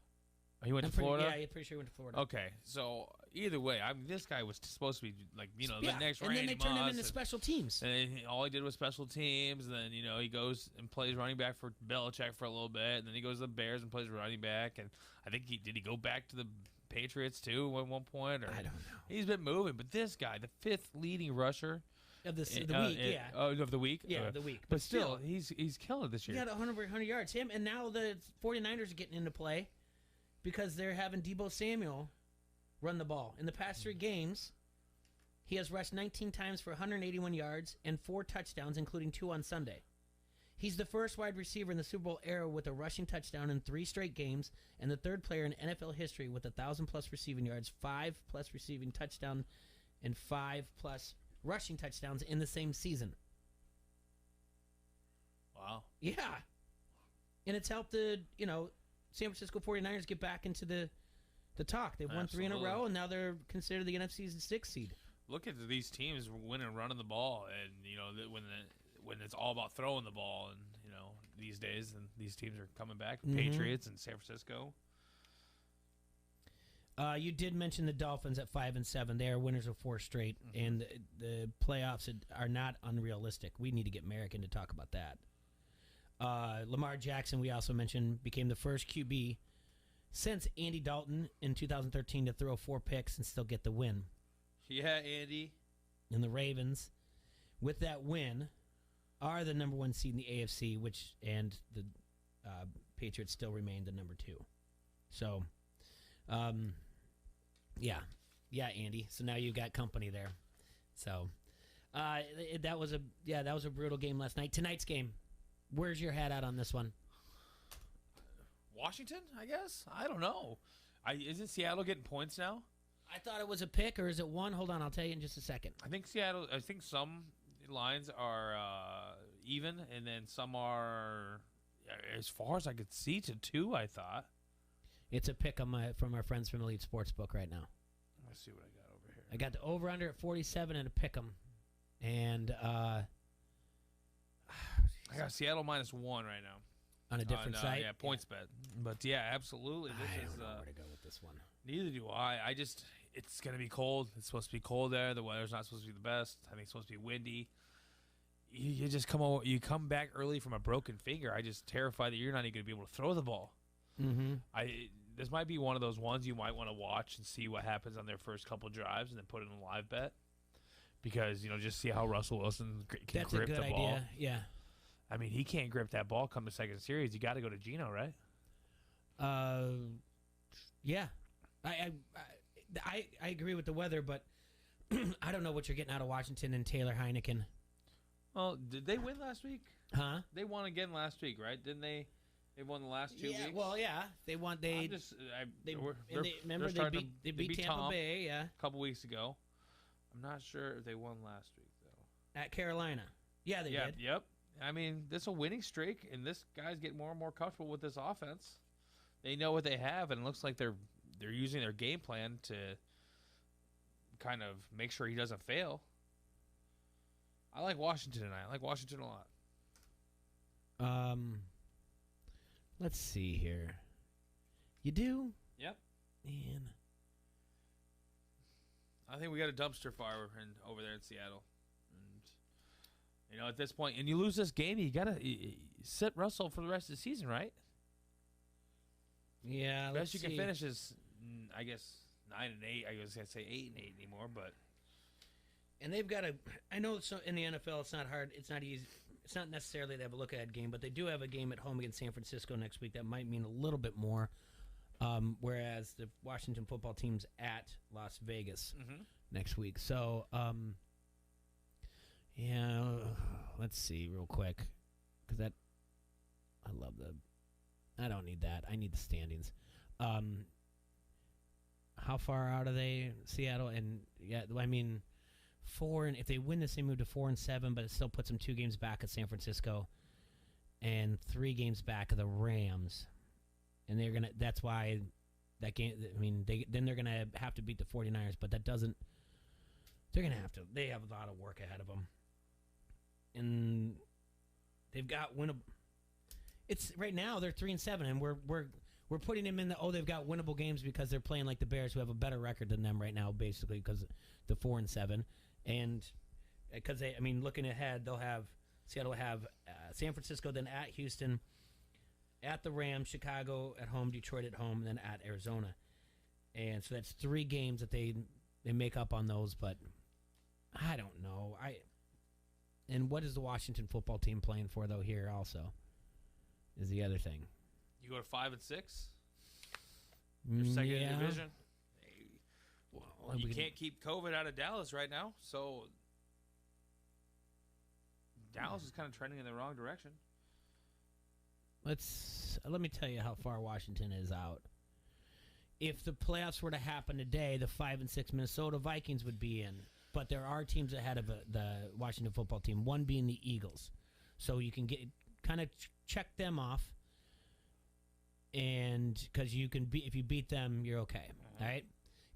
Oh, he went to Florida? Yeah, I'm pretty sure he went to Florida. Okay, so either way, this guy was supposed to be like, the next and then Randy they turned him Moss into special teams. And all he did was special teams. And then he goes and plays running back for Belichick for a little bit. And then he goes to the Bears and plays running back. And I think he go back to the Patriots too at one point? Or I don't know. He's been moving, but this guy, the 5th leading rusher of the week, yeah. Of the week, yeah, the week. But still, he's killing it this year. He had 100 yards. Him, and now the 49ers are getting into play because they're having Deebo Samuel run the ball. In the past 3 games, he has rushed 19 times for 181 yards and 4 touchdowns, including 2 on Sunday. He's the first wide receiver in the Super Bowl era with a rushing touchdown in 3 straight games, and the 3rd player in NFL history with 1,000-plus receiving yards, 5-plus receiving touchdown, and 5-plus rushing touchdowns in the same season. Wow. Yeah. And it's helped the, San Francisco 49ers get back into the talk. They've won 3 in a row, and now they're considered the NFC's 6th seed. Look at these teams winning and running the ball, and, when it's all about throwing the ball, and, these days, and these teams are coming back, Patriots and San Francisco. You did mention the Dolphins at 5-7. They are winners of 4 straight, and the playoffs are not unrealistic. We need to get Merrick in to talk about that. Lamar Jackson, we also mentioned, became the first QB since Andy Dalton in 2013 to throw 4 picks and still get the win. Yeah, Andy. And the Ravens, with that win, are the number 1 seed in the AFC, and the Patriots still remain the number 2. So, yeah, Andy. So now you've got company there. So, That was a brutal game last night. Tonight's game, where's your hat at on this one? Washington, I guess. I don't know. Isn't Seattle getting points now? I thought it was a pick, or is it one? Hold on, I'll tell you in just a second. I think some lines are even, and then some are, as far as I could see, to 2. I thought it's a pick from our friends from Elite Sportsbook right now. Let's see what I got over here. I got the over under at 47 and a pick 'em, and I got Seattle -1 right now on a different site. Yeah, points bet, but yeah, absolutely. I don't know where to go with this one. Neither do I. It's going to be cold. It's supposed to be cold there. The weather's not supposed to be the best. I think it's supposed to be windy. You just come back early from a broken finger. I just terrified that you're not even going to be able to throw the ball. Mm-hmm. This might be one of those ones you might want to watch and see what happens on their first couple drives, and then put it in a live bet, because just see how Russell Wilson can grip the ball. That's a good idea. Yeah. I mean, he can't grip that ball come the second series. You got to go to Geno, right? Yeah. I agree with the weather, but I don't know what you're getting out of Washington and Taylor Heineken. Well, did they win last week? Huh? They won again last week, right? Didn't they? They won the last 2 weeks. Well, yeah, they won. They beat Tampa Tom Bay, yeah, a couple weeks ago. I'm not sure if they won last week though. At Carolina, yeah, they did. Yep. I mean, this is a winning streak, and this guy's getting more and more comfortable with this offense. They know what they have, and it looks like they're using their game plan to kind of make sure he doesn't fail. I like Washington tonight. I like Washington a lot. Let's see here. You do? Yep. Man. I think we got a dumpster fire over there in Seattle. And, at this point, and you lose this game, you got to sit Russell for the rest of the season, right? Yeah, best you can finish is, I guess, 9-8. I was going to say 8-8 anymore, but. And they've got I know in the NFL it's not hard. It's not easy. It's not necessarily they have a look-ahead game, but they do have a game at home against San Francisco next week that might mean a little bit more. Whereas the Washington football team's at Las Vegas next week. So, yeah, let's see real quick. Because I don't need that. I need the standings. How far out are they, Seattle? And, yeah, I mean, 4, and if they win this, they move to 4-7, but it still puts them 2 games back at San Francisco and 3 games back of the Rams. And that's why that game, I mean, then they're going to have to beat the 49ers, but that doesn't, they have a lot of work ahead of them. And they've got winnable, right now they're 3-7, and we're putting them in they've got winnable games because they're playing like the Bears, who have a better record than them right now, basically, because the 4-7. And because looking ahead, Seattle will have San Francisco, then at Houston, at the Rams, Chicago at home, Detroit at home, and then at Arizona. And so that's 3 games that they make up on those. But I don't know. And what is the Washington football team playing for though? Here also is the other thing. You go to 5-6. Your second division. Well, you can't keep COVID out of Dallas right now, so Dallas is kind of trending in the wrong direction. Let me tell you how far Washington is out. If the playoffs were to happen today, the 5-6 Minnesota Vikings would be in, but there are teams ahead of the Washington football team. One being the Eagles, so you can check them off, and because if you beat them, you're okay. All right.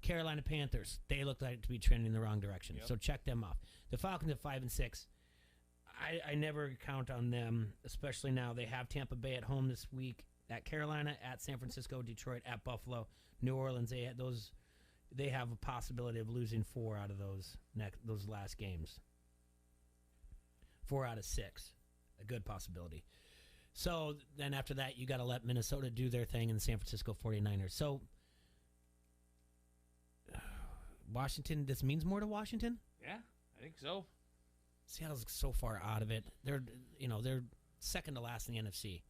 Carolina Panthers, they look like to be trending in the wrong direction, so check them off. The Falcons at 5-6. I never count on them, especially now. They have Tampa Bay at home this week, at Carolina, at San Francisco, Detroit, at Buffalo, New Orleans. They have a possibility of losing 4 out of those last games. 4 out of 6, a good possibility. So then after that, you got to let Minnesota do their thing and the San Francisco 49ers. So Washington, this means more to Washington? Yeah, I think so. Seattle's so far out of it. They're second to last in the NFC.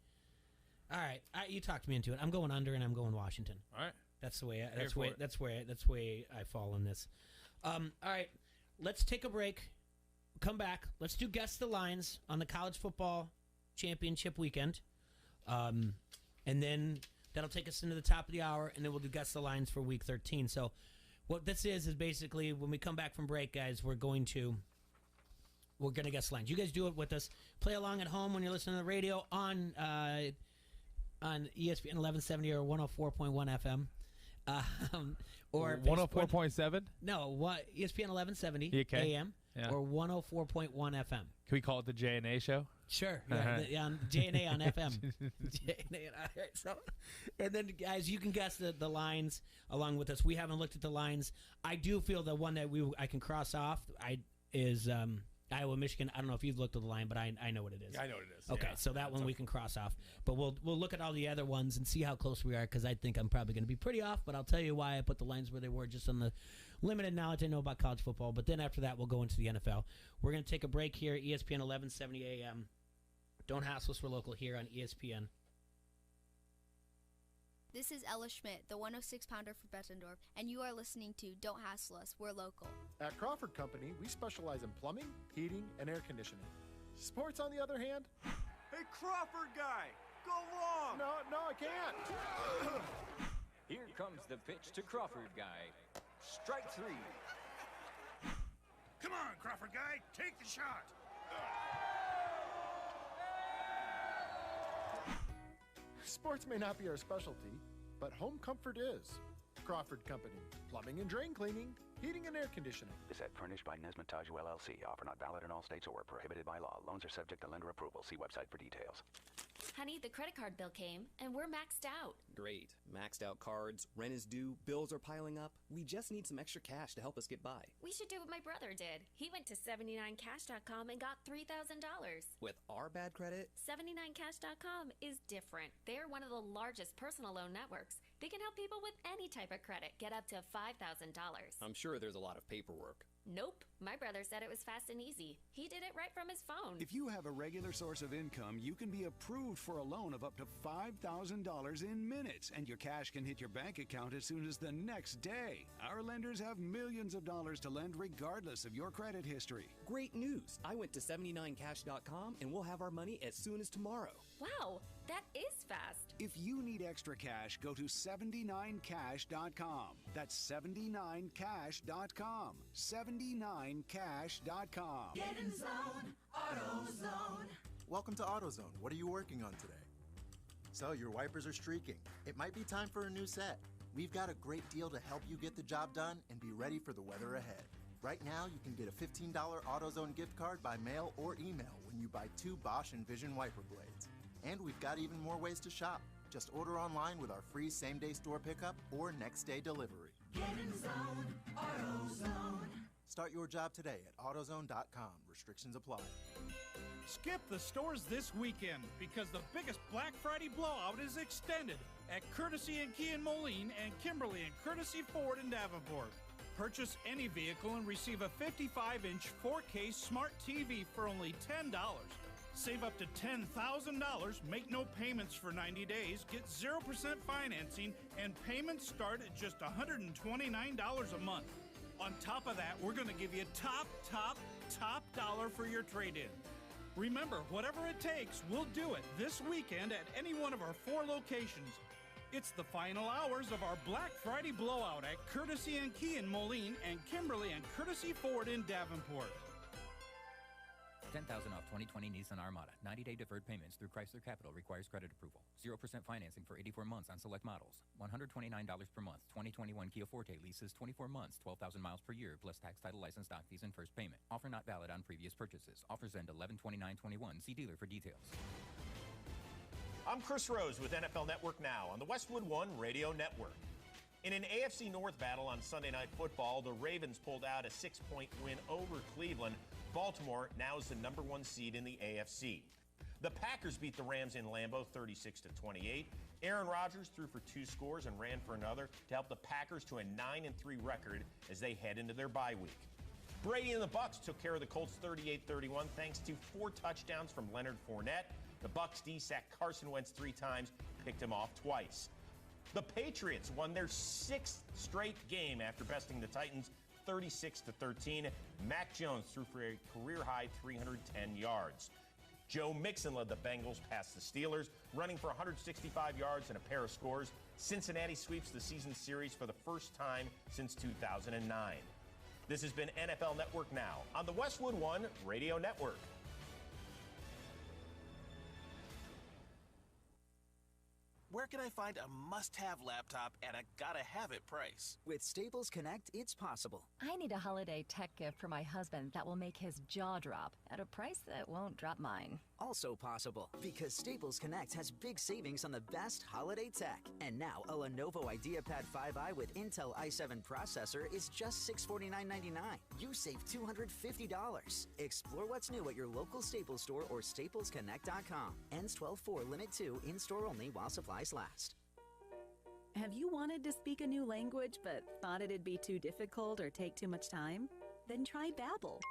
All right, you talked me into it. I'm going under, and I'm going Washington. All right, that's the way. That's where I fall on this. All right, let's take a break. come back. Let's do Guess the Lines on the college football championship weekend. And then that'll take us into the top of the hour, and then we'll do Guess the Lines for week 13. So what this is basically when we come back from break, guys, we're going to guess lines. You guys do it with us. Play along at home when you're listening to the radio on ESPN 1170 or 104.1 FM. Or 104.7? No, ESPN 1170 Okay. AM Yeah. or 104.1 FM. Can we call it the J&A show? Sure. Uh-huh. On J&A on FM. J&A, all right, so, and then, guys, you can guess the lines along with us. We haven't looked at the lines. I do feel the one that I can cross off is Iowa, Michigan. I don't know if you've looked at the line, but I know what it is. I know what it is. Okay, yeah. so that one we can cross off. But we'll look at all the other ones and see how close we are, because I think I'm probably going to be pretty off, but I'll tell you why I put the lines where they were, just on the limited knowledge I know about college football. But then after that, we'll go into the NFL. We're going to take a break here, ESPN 1170 AM. Don't hassle us, we're local here on ESPN. This is Ella Schmidt, the 106-pounder for Bettendorf, and you are listening to Don't Hassle Us, We're Local. At Crawford Company, we specialize in plumbing, heating, and air conditioning. Sports, on the other hand... Hey, Crawford guy, go long! No, I can't. Here comes the pitch to Crawford guy. Strike three. Come on, Crawford guy, take the shot! Sports may not be our specialty, but home comfort is. Crawford Company, plumbing and drain cleaning, heating and air conditioning. This ad furnished by Nesmith Taju LLC. Offer not valid in all states or prohibited by law. Loans are subject to lender approval. See website for details. Honey, the credit card bill came, and we're maxed out. Great. Maxed out cards, rent is due, bills are piling up. We just need some extra cash to help us get by. We should do what my brother did. He went to 79cash.com and got $3,000. With our bad credit? 79cash.com is different. They're one of the largest personal loan networks. They can help people with any type of credit get up to $5,000. I'm sure there's a lot of paperwork. Nope. My brother said it was fast and easy. He did it right from his phone. If you have a regular source of income, you can be approved for a loan of up to $5,000 in minutes, and your cash can hit your bank account as soon as the next day. Our lenders have millions of dollars to lend regardless of your credit history. Great news! I went to 79cash.com and we'll have our money as soon as tomorrow. Wow, that is fast. If you need extra cash, go to 79cash.com. That's 79cash.com. 79cash.com. Get in zone, AutoZone. Welcome to AutoZone. What are you working on today? So your wipers are streaking. It might be time for a new set. We've got a great deal to help you get the job done and be ready for the weather ahead. Right now, you can get a $15 AutoZone gift card by mail or email when you buy 2 Bosch Envision wiper blades. And we've got even more ways to shop. Just order online with our free same-day store pickup or next-day delivery. Get in zone, AutoZone. Start your job today at AutoZone.com. Restrictions apply. Skip the stores this weekend because the biggest Black Friday blowout is extended at Courtesy and Key in Moline and Kimberly and Courtesy Ford in Davenport. Purchase any vehicle and receive a 55-inch 4K smart TV for only $10. Save up to $10,000, make no payments for 90 days, get 0% financing, and payments start at just $129 a month. On top of that, we're going to give you top dollar for your trade-in. Remember, whatever it takes, we'll do it this weekend at any one of our 4 locations. It's the final hours of our Black Friday blowout at Courtesy and Key in Moline and Kimberly and Courtesy Ford in Davenport. 10,000 off 2020 Nissan Armada. 90-day deferred payments through Chrysler Capital requires credit approval. 0% financing for 84 months on select models. $129 per month. 2021 Kia Forte leases 24 months, 12,000 miles per year, plus tax, title, license, dock fees, and first payment. Offer not valid on previous purchases. Offers end 11/29/21. See dealer for details. I'm Chris Rose with NFL Network Now on the Westwood One Radio Network. In an AFC North battle on Sunday Night Football, the Ravens pulled out a 6-point win over Cleveland. Baltimore now is the #1 seed in the AFC. The Packers beat the Rams in Lambeau 36-28. Aaron Rodgers threw for 2 scores and ran for another to help the Packers to a 9-3 record as they head into their bye week. Brady and the Bucs took care of the Colts 38-31 thanks to 4 touchdowns from Leonard Fournette. The Bucs D sacked Carson Wentz 3 times, picked him off twice. The Patriots won their 6th straight game after besting the Titans 36-13. Mac Jones threw for a career-high 310 yards. Joe Mixon led the Bengals past the Steelers, running for 165 yards and a pair of scores. Cincinnati sweeps the season series for the first time since 2009. This has been NFL Network Now on the Westwood One Radio Network. Where can I find a must-have laptop at a gotta-have-it price? With Staples Connect, it's possible. I need a holiday tech gift for my husband that will make his jaw drop at a price that won't drop mine. Also possible, because Staples Connect has big savings on the best holiday tech. And now, a Lenovo IdeaPad 5i with Intel i7 processor is just $649.99. You save $250. Explore what's new at your local Staples store or staplesconnect.com. Ends 12/4, limit 2, in-store only while supplies last. Have you wanted to speak a new language but thought it'd be too difficult or take too much time? Then try Babbel.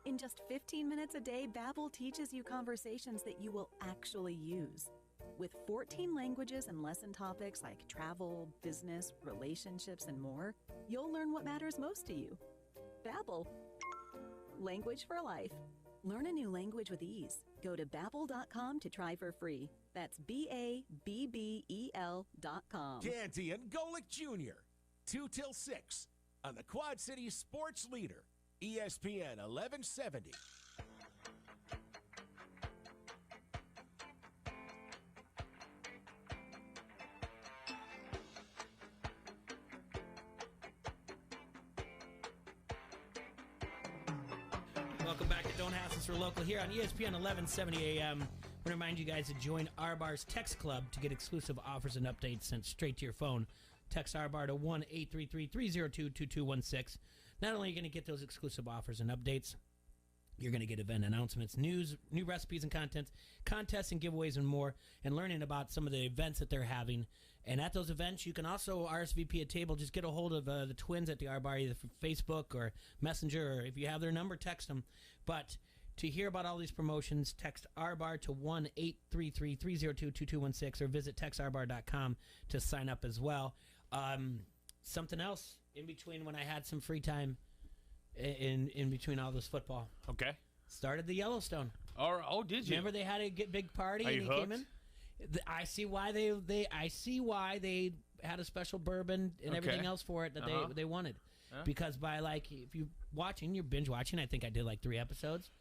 In just 15 minutes a day, Babbel teaches you conversations that you will actually use. With 14 languages and lesson topics like travel, business, relationships, and more, you'll learn what matters most to you. Babbel. Language for life. Learn a new language with ease. Go to Babbel.com to try for free. That's BABBEL.com. Canty and Golick Jr., 2 till 6 on the Quad City Sports Leader, ESPN 1170. Welcome back to Don't Hassle for Local here on ESPN 1170 AM. I want to remind you guys to join R Bar's Text Club to get exclusive offers and updates sent straight to your phone. Text R Bar to 1-833-302-2216. Not only are you going to get those exclusive offers and updates, you're going to get event announcements, news, new recipes and contests and giveaways and more, and learning about some of the events that they're having. And at those events, you can also RSVP a table. Just get a hold of the twins at the R Bar, either from Facebook or Messenger, or if you have their number, text them. But to hear about all these promotions, text R-Bar to 1-833-302-2216 or visit texrbar.com to sign up as well. Something else in between when I had some free time in between all this football. Okay. Started the Yellowstone. Oh, did you? Remember they had a big party Are and you he hooked? came in? I see why they had a special bourbon and everything else for it that they wanted. Because by if you watching, you're binge watching. I think I did 3 episodes,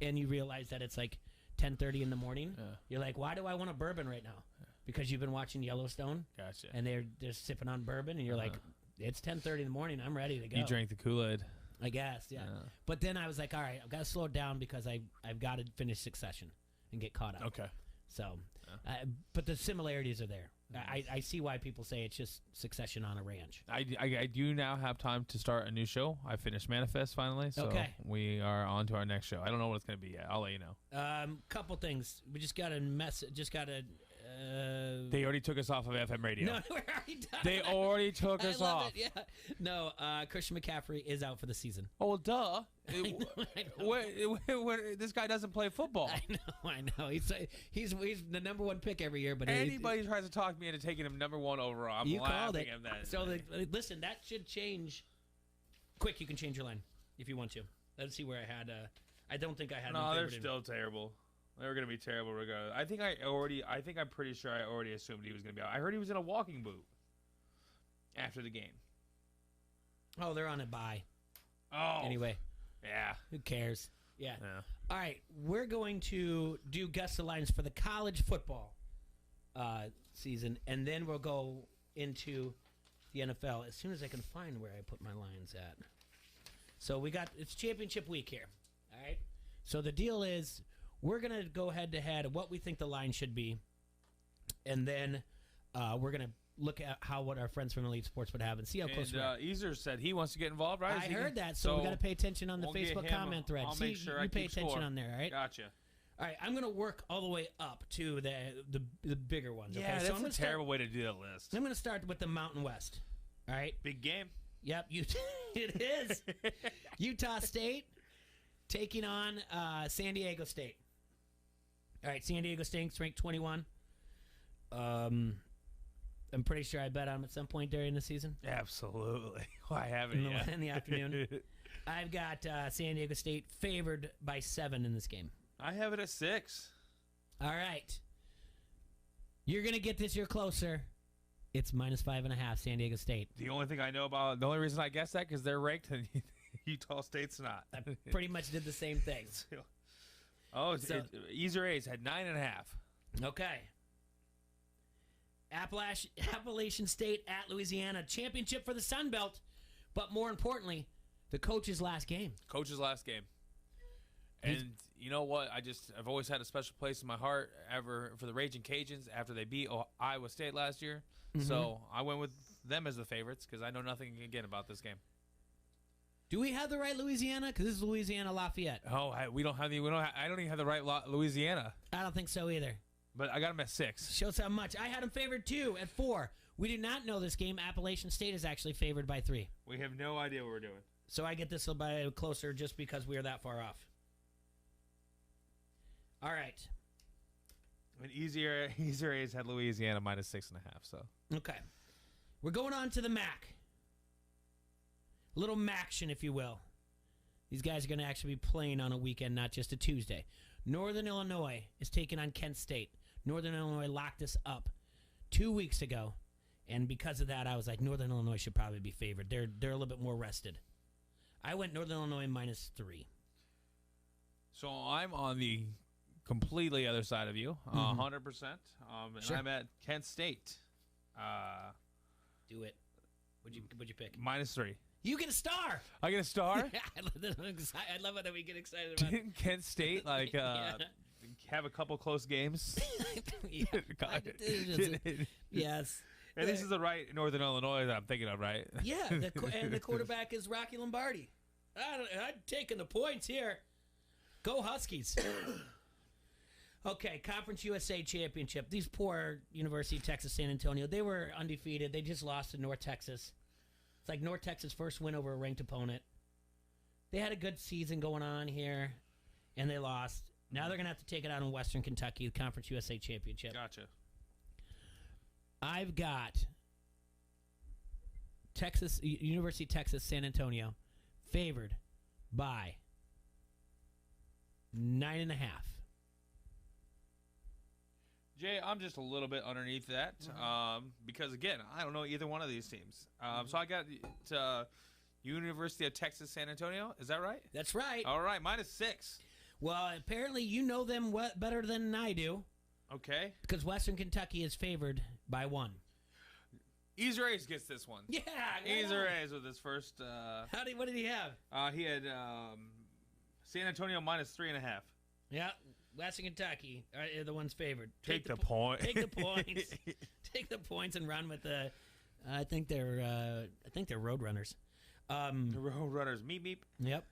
and you realize that it's 10:30 in the morning. You're like, why do I want a bourbon right now? Because you've been watching Yellowstone. Gotcha. And they're sipping on bourbon, and you're like, it's 10:30 in the morning. I'm ready to go. You drank the Kool-Aid. I guess, yeah. But then I was like, all right, I've got to slow it down because I've got to finish Succession and get caught up. Okay. So, but the similarities are there. I see why people say it's just Succession on a ranch. I do now have time to start a new show. I finished Manifest finally, so we are on to our next show. I don't know what it's going to be yet. I'll let you know. Couple things. We just got a they already took us off of FM radio. No, we're already done. They already took us off. It, yeah. No, Christian McCaffrey is out for the season. Oh, duh. I know. This guy doesn't play football. I know. He's the number 1 pick every year. But anybody tries to talk me into taking him number 1 overall, I'm laughing at that. So listen, that should change. Quick, you can change your line if you want to. Let's see where I had. I don't think I had. No, they're still terrible. They were going to be terrible regardless. I'm pretty sure I already assumed he was going to be out. I heard he was in a walking boot after the game. Oh, they're on a bye. Oh. Anyway. Yeah. Who cares? Yeah. All right. We're going to do guess the lines for the college football season, and then we'll go into the NFL as soon as I can find where I put my lines at. So it's championship week here. All right. So the deal is, we're going to go head-to-head what we think the line should be, and then we're going to look at what our friends from Elite Sports would have and see how close we are. Easer said he wants to get involved, right? I heard that, so we got to pay attention on the Facebook comment thread. I'll make sure I pay keep attention score. on there, all right? Gotcha. All right, I'm going to work all the way up to the bigger ones. Yeah, okay? that's a terrible way to do the list. I'm going to start with the Mountain West, all right? Big game. Yep, it is. Utah State taking on San Diego State. All right, San Diego State's ranked 21. I'm pretty sure I bet on them at some point during the season. Absolutely. Why haven't you? In the afternoon. I've got San Diego State favored by 7 in this game. I have it at 6. All right. You're going to get this year closer. It's -5.5, San Diego State. The only thing I know about, the only reason I guess that because they're ranked and Utah State's not. I pretty much did the same thing. Easer A's had 9.5. Okay. Appalachian State at Louisiana. Championship for the Sun Belt. But more importantly, the coach's last game. Coach's last game. And you know what? I've always had a special place in my heart for the Raging Cajuns after they beat Iowa State last year. Mm-hmm. So I went with them as the favorites because I know nothing again about this game. Do we have the right Louisiana? Because this is Louisiana Lafayette. Oh, I don't even have the right Louisiana. I don't think so either. But I got them at 6. Shows how much. I had them favored too at 4. We do not know this game. Appalachian State is actually favored by 3. We have no idea what we're doing. So I get this by closer just because we are that far off. All right. And Easier A's had Louisiana -6.5. So okay, we're going on to the MAC. A little MACtion, if you will. These guys are going to actually be playing on a weekend, not just a Tuesday. Northern Illinois is taking on Kent State. Northern Illinois locked us up 2 weeks ago, and because of that, I was like, Northern Illinois should probably be favored. They're a little bit more rested. I went Northern Illinois -3. So I'm on the completely other side of you, 100%. Sure. I'm at Kent State. Do it. What'd you pick? -3. You get a star. I get a star? I love it that we get excited about it. Didn't Kent State have a couple close games? Yes. And this is the right Northern Illinois that I'm thinking of, right? Yeah, and the quarterback is Rocky Lombardi. I'm taking the points here. Go Huskies. Okay, Conference USA Championship. These poor University of Texas San Antonio, they were undefeated. They just lost to North Texas. It's like North Texas' first win over a ranked opponent. They had a good season going on here, and they lost. Now they're going to have to take it out in Western Kentucky, the Conference USA Championship. Gotcha. I've got University of Texas San Antonio favored by 9.5. Jay, I'm just a little bit underneath that because, again, I don't know either one of these teams. So I got University of Texas San Antonio. Is that right? That's right. All right, -6. Well, apparently you know them better than I do. Okay. Because Western Kentucky is favored by 1. Easer A's gets this one. Yeah. Easer A's with his first. What did he have? He had San Antonio -3.5. Yeah. Western Kentucky are the ones favored. Take the point. Take the points. Take the points and run with the. I think they're Roadrunners. The Roadrunners. Meep. Yep.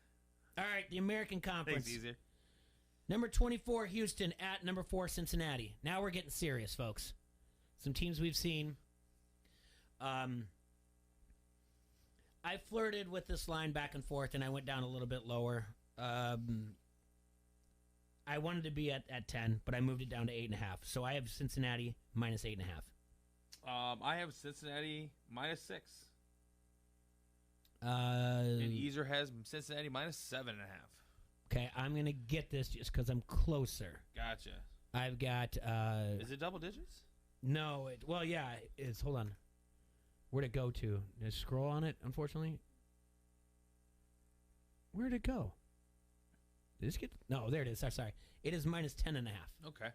All right, the American Conference. Thanks, Easier. Number 24, Houston at number 4, Cincinnati. Now we're getting serious, folks. Some teams we've seen. I flirted with this line back and forth, and I went down a little bit lower. I wanted to be at 10, but I moved it down to 8.5. So I have Cincinnati -8.5. I have Cincinnati -6. And Easer has Cincinnati -7.5. Okay, I'm going to get this just because I'm closer. Gotcha. I've got... Is it double digits? No. It's... Hold on. Where'd it go to? Did I scroll on it, unfortunately? Where'd it go? Did this get... No, there it is. Sorry. It is -10.5. Okay.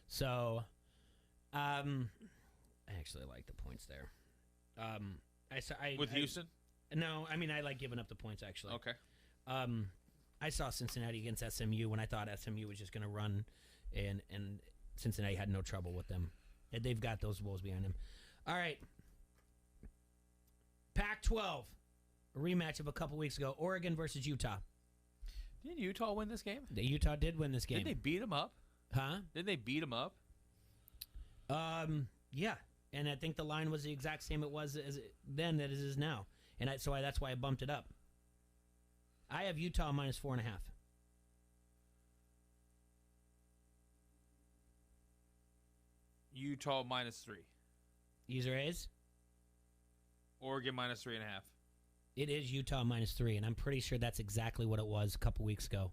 So, I actually like the points there. With Houston? No, I mean, I like giving up the points, actually. Okay. I saw Cincinnati against SMU when I thought SMU was just going to run, and Cincinnati had no trouble with them. And they've got those Wolves behind them. All right. Pac-12, a rematch of a couple weeks ago. Oregon versus Utah. Didn't Utah win this game? Utah did win this game. Didn't they beat them up? Huh? Didn't they beat them up? Yeah. And I think the line was the exact same it was then that it is now. And that's why I bumped it up. I have Utah -4.5. Utah -3. User A's? Oregon -3.5. It is Utah -3, and I'm pretty sure that's exactly what it was a couple weeks ago.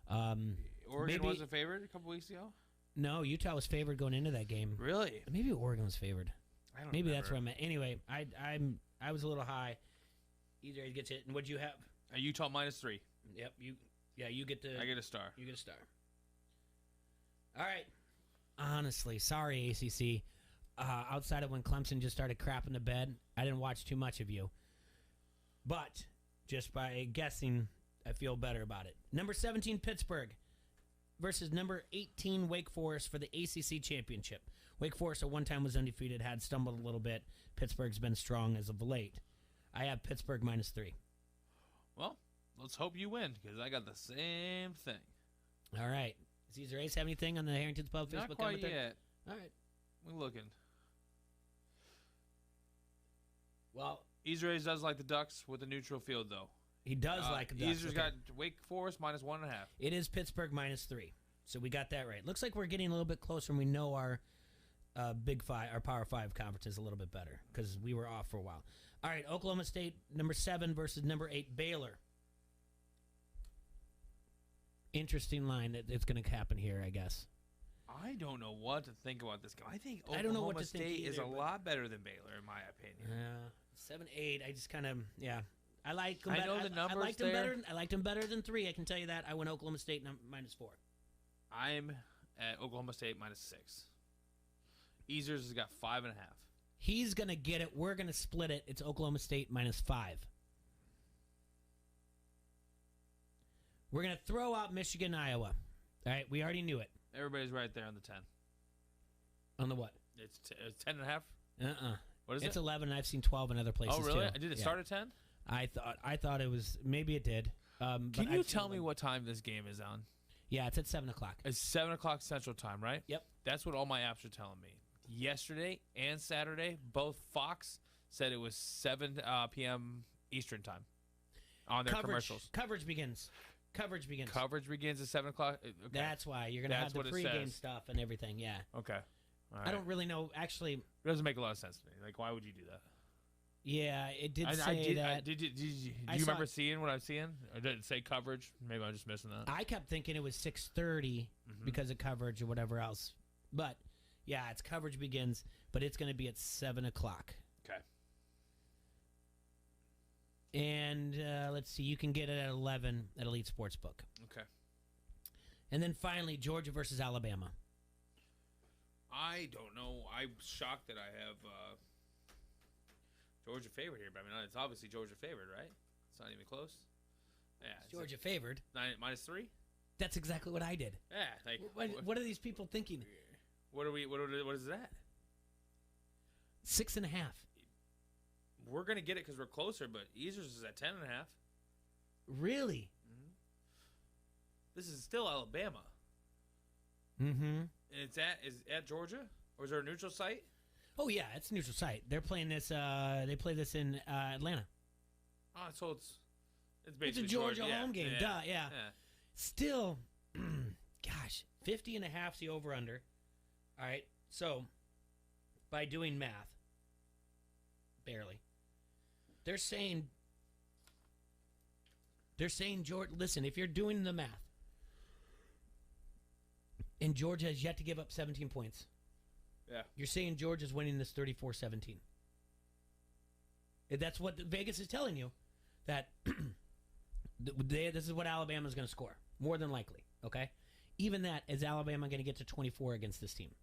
Oregon wasn't favored a couple weeks ago? No, Utah was favored going into that game. Really? Maybe Oregon was favored. I don't Maybe remember. that's what I meant. Anyway, I was a little high. User A's gets it. And what'd you have? A Utah -3. Yep. You get the. I get a star. You get a star. All right. Honestly, sorry, ACC. Outside of when Clemson just started crapping the bed, I didn't watch too much of you. But just by guessing, I feel better about it. Number 17, Pittsburgh versus number 18, Wake Forest for the ACC championship. Wake Forest at one time was undefeated, had stumbled a little bit. Pittsburgh's been strong as of late. I have Pittsburgh -3. Well, let's hope you win, because I got the same thing. All right. Does Caesar Ace have anything on the Harrington's Pub Facebook? Not quite commentary? yet. All right. We're looking. Well, Israel does like the Ducks with a neutral field, though. He does like the Ducks. Israel's got Wake Forest -1.5. It is Pittsburgh -3. So we got that right. Looks like we're getting a little bit closer, and we know our Big Five, our Power 5 conference is a little bit better because we were off for a while. All right, Oklahoma State, number 7 versus number 8, Baylor. Interesting line that it's going to happen here, I guess. I don't know what to think about this game. I think Oklahoma I don't know what to think State is either, a but- lot better than Baylor, in my opinion. 7-8. I just kind of I like them I better. know the numbers I liked them there. better. I liked them better than 3. I can tell you that. I went Oklahoma State -4. I'm at Oklahoma State -6. Easers has got 5.5. He's going to get it. We're going to split it. It's Oklahoma State -5. We're going to throw out Michigan, Iowa. All right, we already knew it. Everybody's right there on the 10. On the what? It's 10.5. What is it's it? 11. And I've seen 12 in other places. Oh, really? Too. Did it Yeah. start at 10? I thought it was. Maybe it did. Can but you I've tell seen me 11. what time this game is on? Yeah, it's at 7 o'clock. It's 7 o'clock Central Time, right? Yep. That's what all my apps are telling me. Yesterday and Saturday, both Fox said it was 7 p.m. Eastern Time on their commercials. Coverage begins. Coverage begins at 7 o'clock. Okay. That's why you're going to have the what it pregame says. stuff and everything. Yeah. Okay. All right. I don't really know. Actually, It doesn't make a lot of sense to me. Like, why would you do that? yeah, it did I say that. do you I saw remember it. seeing what I'm seeing? Or did it say coverage? Maybe I'm just missing that. I kept thinking it was 6:30 because of coverage or whatever else. But yeah, it's coverage begins, but it's going to be at 7 o'clock. Okay. And let's see, you can get it at 11 at Elite Sportsbook. Okay. And then finally, Georgia versus Alabama. I don't know. I'm shocked that I have Georgia favored here, but I mean, it's obviously Georgia favored, right? It's not even close. Yeah, it's Georgia favored. 9 -3. That's exactly what I did. Yeah, like What are these people thinking? What are we? What is that? 6.5. We're gonna get it because we're closer, but Easers is at 10.5. Really? This is still Alabama, Mm-hmm. and it's at Georgia, or is there a neutral site? Oh yeah, it's a neutral site. They're playing this. They play this in Atlanta. Oh, so it's It's basically a Georgia yeah, home game. Yeah, Duh. Yeah. Still, gosh, 50 and a half's the over under. All right. So, by doing math, barely. They're saying Georgia. Listen, if you're doing the math, and Georgia has yet to give up 17 points. Yeah. You're saying Georgia's winning this 34-17. That's what Vegas is telling you, that this is what Alabama's going to score, more than likely, okay? Even that, is Alabama going to get to 24 against this team?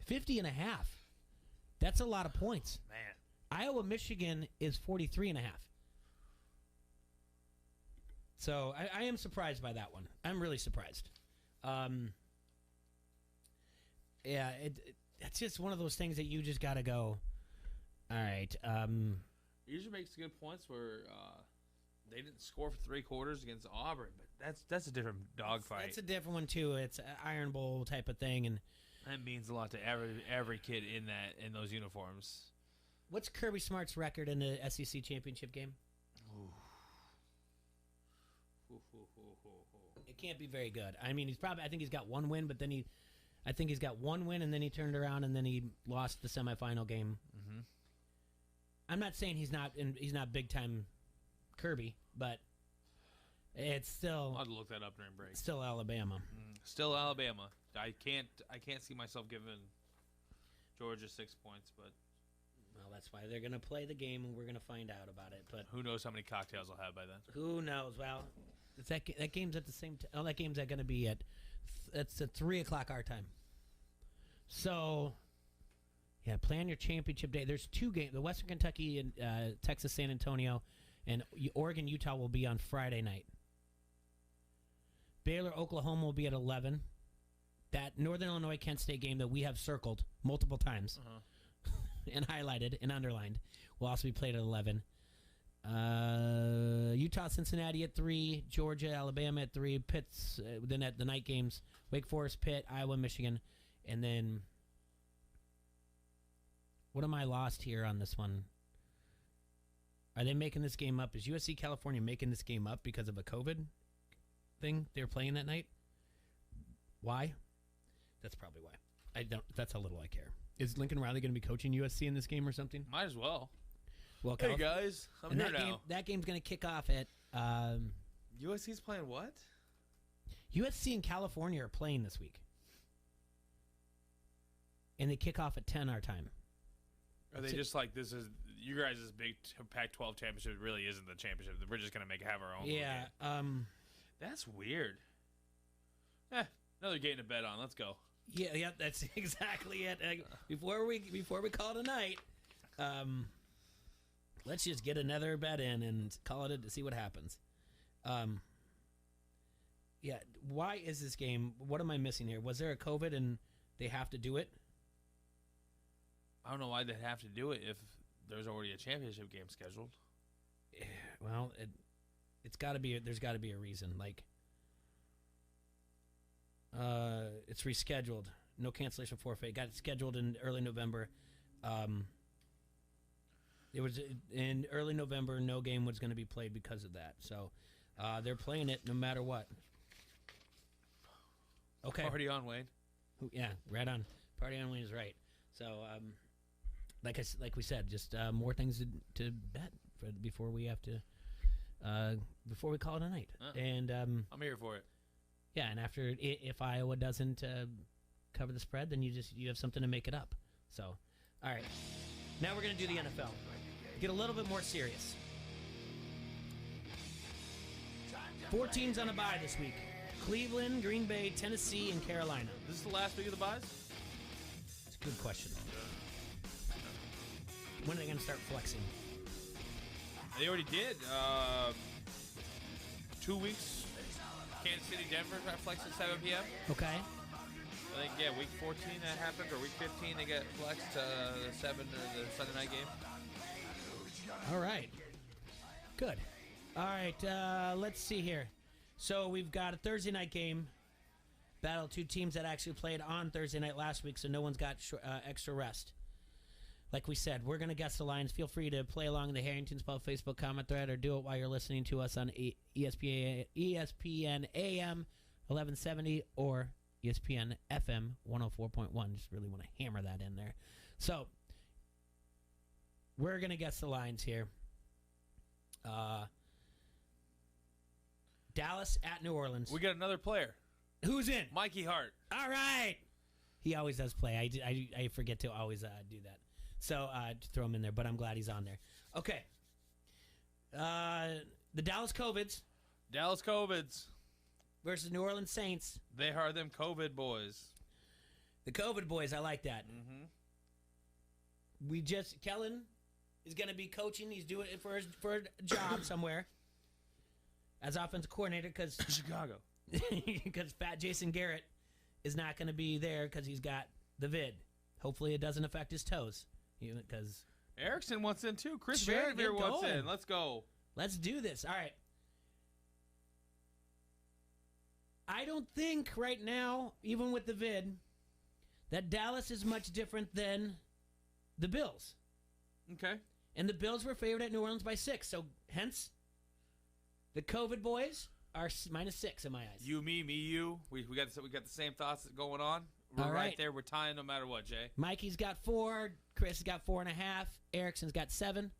50 and a half. That's a lot of points. Man. Iowa, Michigan is 43 and a half. So I am surprised by that one. I'm really surprised. Yeah, that's just one of those things that you just got to go, all right. Usually makes good points where they didn't score for 3 quarters against Auburn, but that's a different dogfight. That's a different one, too. It's an Iron Bowl type of thing. And that means a lot to every kid in those uniforms. What's Kirby Smart's record in the SEC championship game? It can't be very good. I mean, I think he's got 1 win, but then I think he's got one win, and then he turned around, and then he lost the semifinal game. Mm-hmm. I'm not saying he's not big time Kirby, but it's still. I'll have to look that up during break. Still Alabama. Still Alabama. I can't see myself giving Georgia 6 points, but well, that's why they're gonna play the game, and we're gonna find out about it. But who knows how many cocktails I'll have by then? Who knows? Well, it's that game's at the same. That game's going to be at. It's at 3:00 our time. So, yeah, plan your championship day. There's 2 games: the Western Kentucky and Texas San Antonio, and Oregon Utah will be on Friday night. Baylor Oklahoma will be at 11. That Northern Illinois Kent State game that we have circled multiple times and highlighted and underlined will also be played at 11. Utah, Cincinnati at 3, Georgia, Alabama at 3, Pitt's then at the night games, Wake Forest, Pitt, Iowa, Michigan, and then what am I lost here on this one? Are they making this game up? Is USC California making this game up because of a COVID thing they're playing that night? Why? That's probably why. I don't. That's how little I care. Is Lincoln Riley going to be coaching USC in this game or something? Might as well. Well, hey guys, I'm here now. That game's going to kick off at. USC's playing what? USC and California are playing this week, and they kick off at 10 our time. Are they just like this is you guys' big Pac-12 championship? Really isn't the championship. We're just going to have our own. Yeah. That's weird. Another game to bet on. Let's go. Yeah, that's exactly it. Before we call it a night, let's just get another bet in and call it to see what happens. Yeah, why is this game? What am I missing here? Was there a COVID and they have to do it? I don't know why they'd have to do it if there's already a championship game scheduled. Well, it's got to be. There's got to be a reason. Like, it's rescheduled. No cancellation forfeit. Got scheduled in early November. It was in early November. No game was going to be played because of that. So they're playing it no matter what. Okay. Party on, Wayne. Yeah, right on. Party on, Wayne is right. So, like we said, just more things to bet before we have to before we call it a night. And I'm here for it. Yeah, and after if Iowa doesn't cover the spread, then you have something to make it up. So, all right. Now we're going to do the NFL. Get a little bit more serious. 4 teams on a bye this week. Cleveland, Green Bay, Tennessee, and Carolina. This is the last week of the buys? It's a good question. When are they going to start flexing? They already did. 2 weeks. Kansas City, Denver got flexed at 7 p.m. Okay. I think, week 14 that happened, or week 15 they got flexed to the 7 or the Sunday night game. All right. Good. All right, let's see here. So we've got a Thursday night game. Battle 2 teams that actually played on Thursday night last week, so no one's got extra rest. Like we said, we're going to guess the lines. Feel free to play along in the Harrington's Pub Facebook comment thread or do it while you're listening to us on ESPN AM 1170 or ESPN FM 104.1. Just really want to hammer that in there. So we're going to guess the lines here. Dallas at New Orleans. We got another player. Who's in? Mikey Hart. All right. He always does play. I forget to always do that. So to throw him in there, but I'm glad he's on there. Okay. The Dallas Covids. Dallas Covids. Versus New Orleans Saints. They are them COVID boys. The COVID boys, I like that. Mm-hmm. Kellen is going to be coaching. He's doing it for a job somewhere as offensive coordinator because Chicago. Because Fat Jason Garrett is not going to be there because he's got the vid. Hopefully it doesn't affect his toes. Because Erickson wants in too. Chris Vanderveer wants in. Let's go. Let's do this. All right. I don't think right now, even with the vid, that Dallas is much different than the Bills. Okay. And the Bills were favored at New Orleans by 6. So hence, the COVID boys are -6 in my eyes. You, me, you. We got the same thoughts going on. We're All right right. there. We're tying no matter what, Jay. Mikey's got 4. Chris has got 4.5. Erickson's got 7.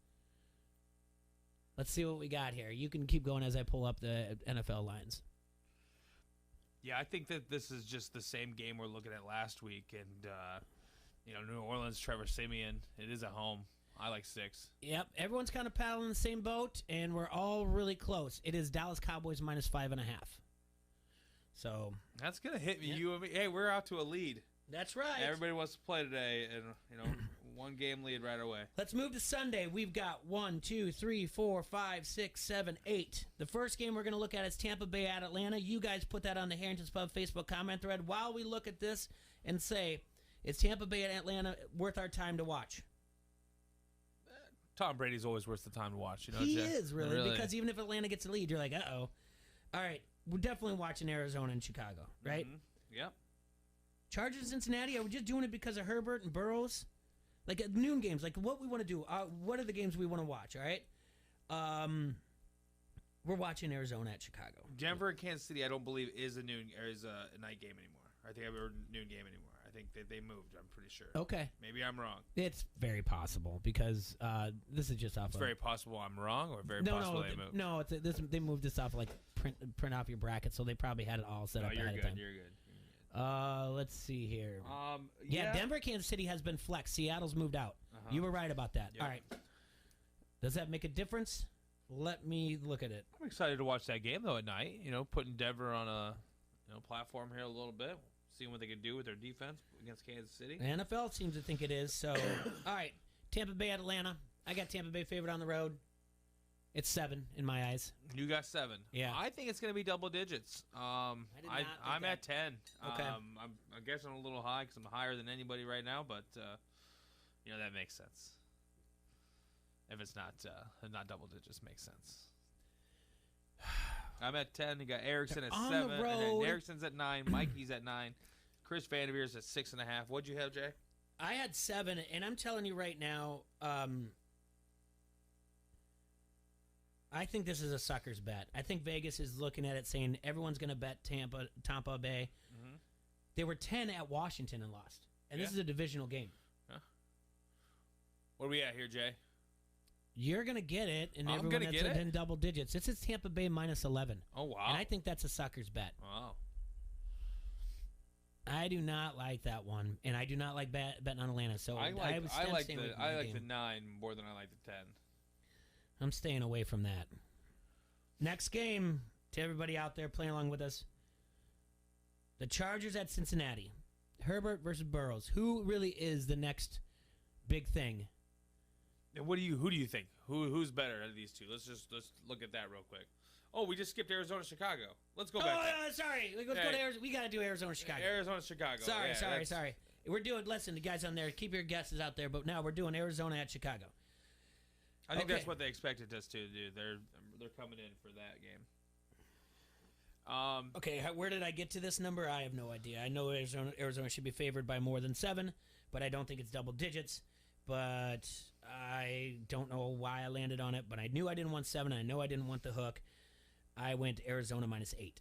Let's see what we got here. You can keep going as I pull up the NFL lines. Yeah, I think that this is just the same game we're looking at last week. And, New Orleans, Trevor Siemian, it is at home. I like 6. Yep, everyone's kind of paddling the same boat, and we're all really close. It is Dallas Cowboys minus 5.5. So that's going to hit me, yeah. you and me. Hey, we're out to a lead. That's right. Everybody wants to play today, and, one game lead right away. Let's move to Sunday. We've got 1, 2, 3, 4, 5, 6, 7, 8. The first game we're going to look at is Tampa Bay at Atlanta. You guys put that on the Harrington's Pub Facebook comment thread while we look at this and say, is Tampa Bay at Atlanta worth our time to watch? Tom Brady's always worth the time to watch. He Jay? is, really, because even if Atlanta gets a lead, you're like, uh-oh. All right, we're definitely watching Arizona and Chicago, right? Mm-hmm. Yep. Chargers and Cincinnati, are we just doing it because of Herbert and Burrows? Like at noon games, like what we want to do. What are the games we want to watch, all right? We're watching Arizona at Chicago. Denver and Kansas City, I don't believe, is a night game anymore. I think a noon game anymore. I think they moved, I'm pretty sure. Okay. Maybe I'm wrong. It's very possible because this is just off It's of... very possible I'm wrong or very possible they moved? No, they moved this off like print off your bracket, so they probably had it all set up ahead of time. You're good. Let's see here. Yeah, Denver, Kansas City has been flexed. Seattle's moved out. You were right about that. Yep. All right. Does that make a difference? Let me look at it. I'm excited to watch that game, though, at night. Putting Denver on a platform here a little bit, seeing what they can do with their defense against Kansas City. The NFL seems to think it is. So, all right. Tampa Bay at Atlanta. I got Tampa Bay favored on the road. It's 7 in my eyes. You got 7. Yeah. I think it's going to be double digits. I'm at 10. Okay. I guess I'm a little high because I'm higher than anybody right now, but that makes sense. If it's not double digits, makes sense. I'm at 10. You got Erickson at 7, and then Erickson's at 9. Mikey's at 9. Chris Vanderveer's at 6.5. What'd you have, Jay? I had 7, and I'm telling you right now, I think this is a sucker's bet. I think Vegas is looking at it saying everyone's going to bet Tampa Bay. Mm-hmm. They were 10 at Washington and lost. And this is a divisional game. Huh. What are we at here, Jay? You're going to get it, and I'm everyone gonna that's get it? in double digits. This is Tampa Bay minus 11. Oh, wow. And I think that's a sucker's bet. Wow. I do not like that one, and I do not like betting on Atlanta. So I like staying away from I that like game. the 9 more than I like the 10. I'm staying away from that. Next game, to everybody out there playing along with us, the Chargers at Cincinnati. Herbert versus Burrows. Who really is the next big thing? And who do you think? Who's better out of these two? Let's look at that real quick. Oh, we just skipped Arizona, Chicago. Let's go back. Sorry. Let's go to Arizona. We got to do Arizona, Chicago. Arizona, Chicago. Sorry. We're doing. Listen, the guys on there, keep your guesses out there. But now we're doing Arizona at Chicago. I think that's what they expected us to do. They're coming in for that game. Okay, where did I get to this number? I have no idea. I know Arizona should be favored by more than 7, but I don't think it's double digits. But I don't know why I landed on it, but I knew I didn't want 7. I know I didn't want the hook. I went Arizona minus 8.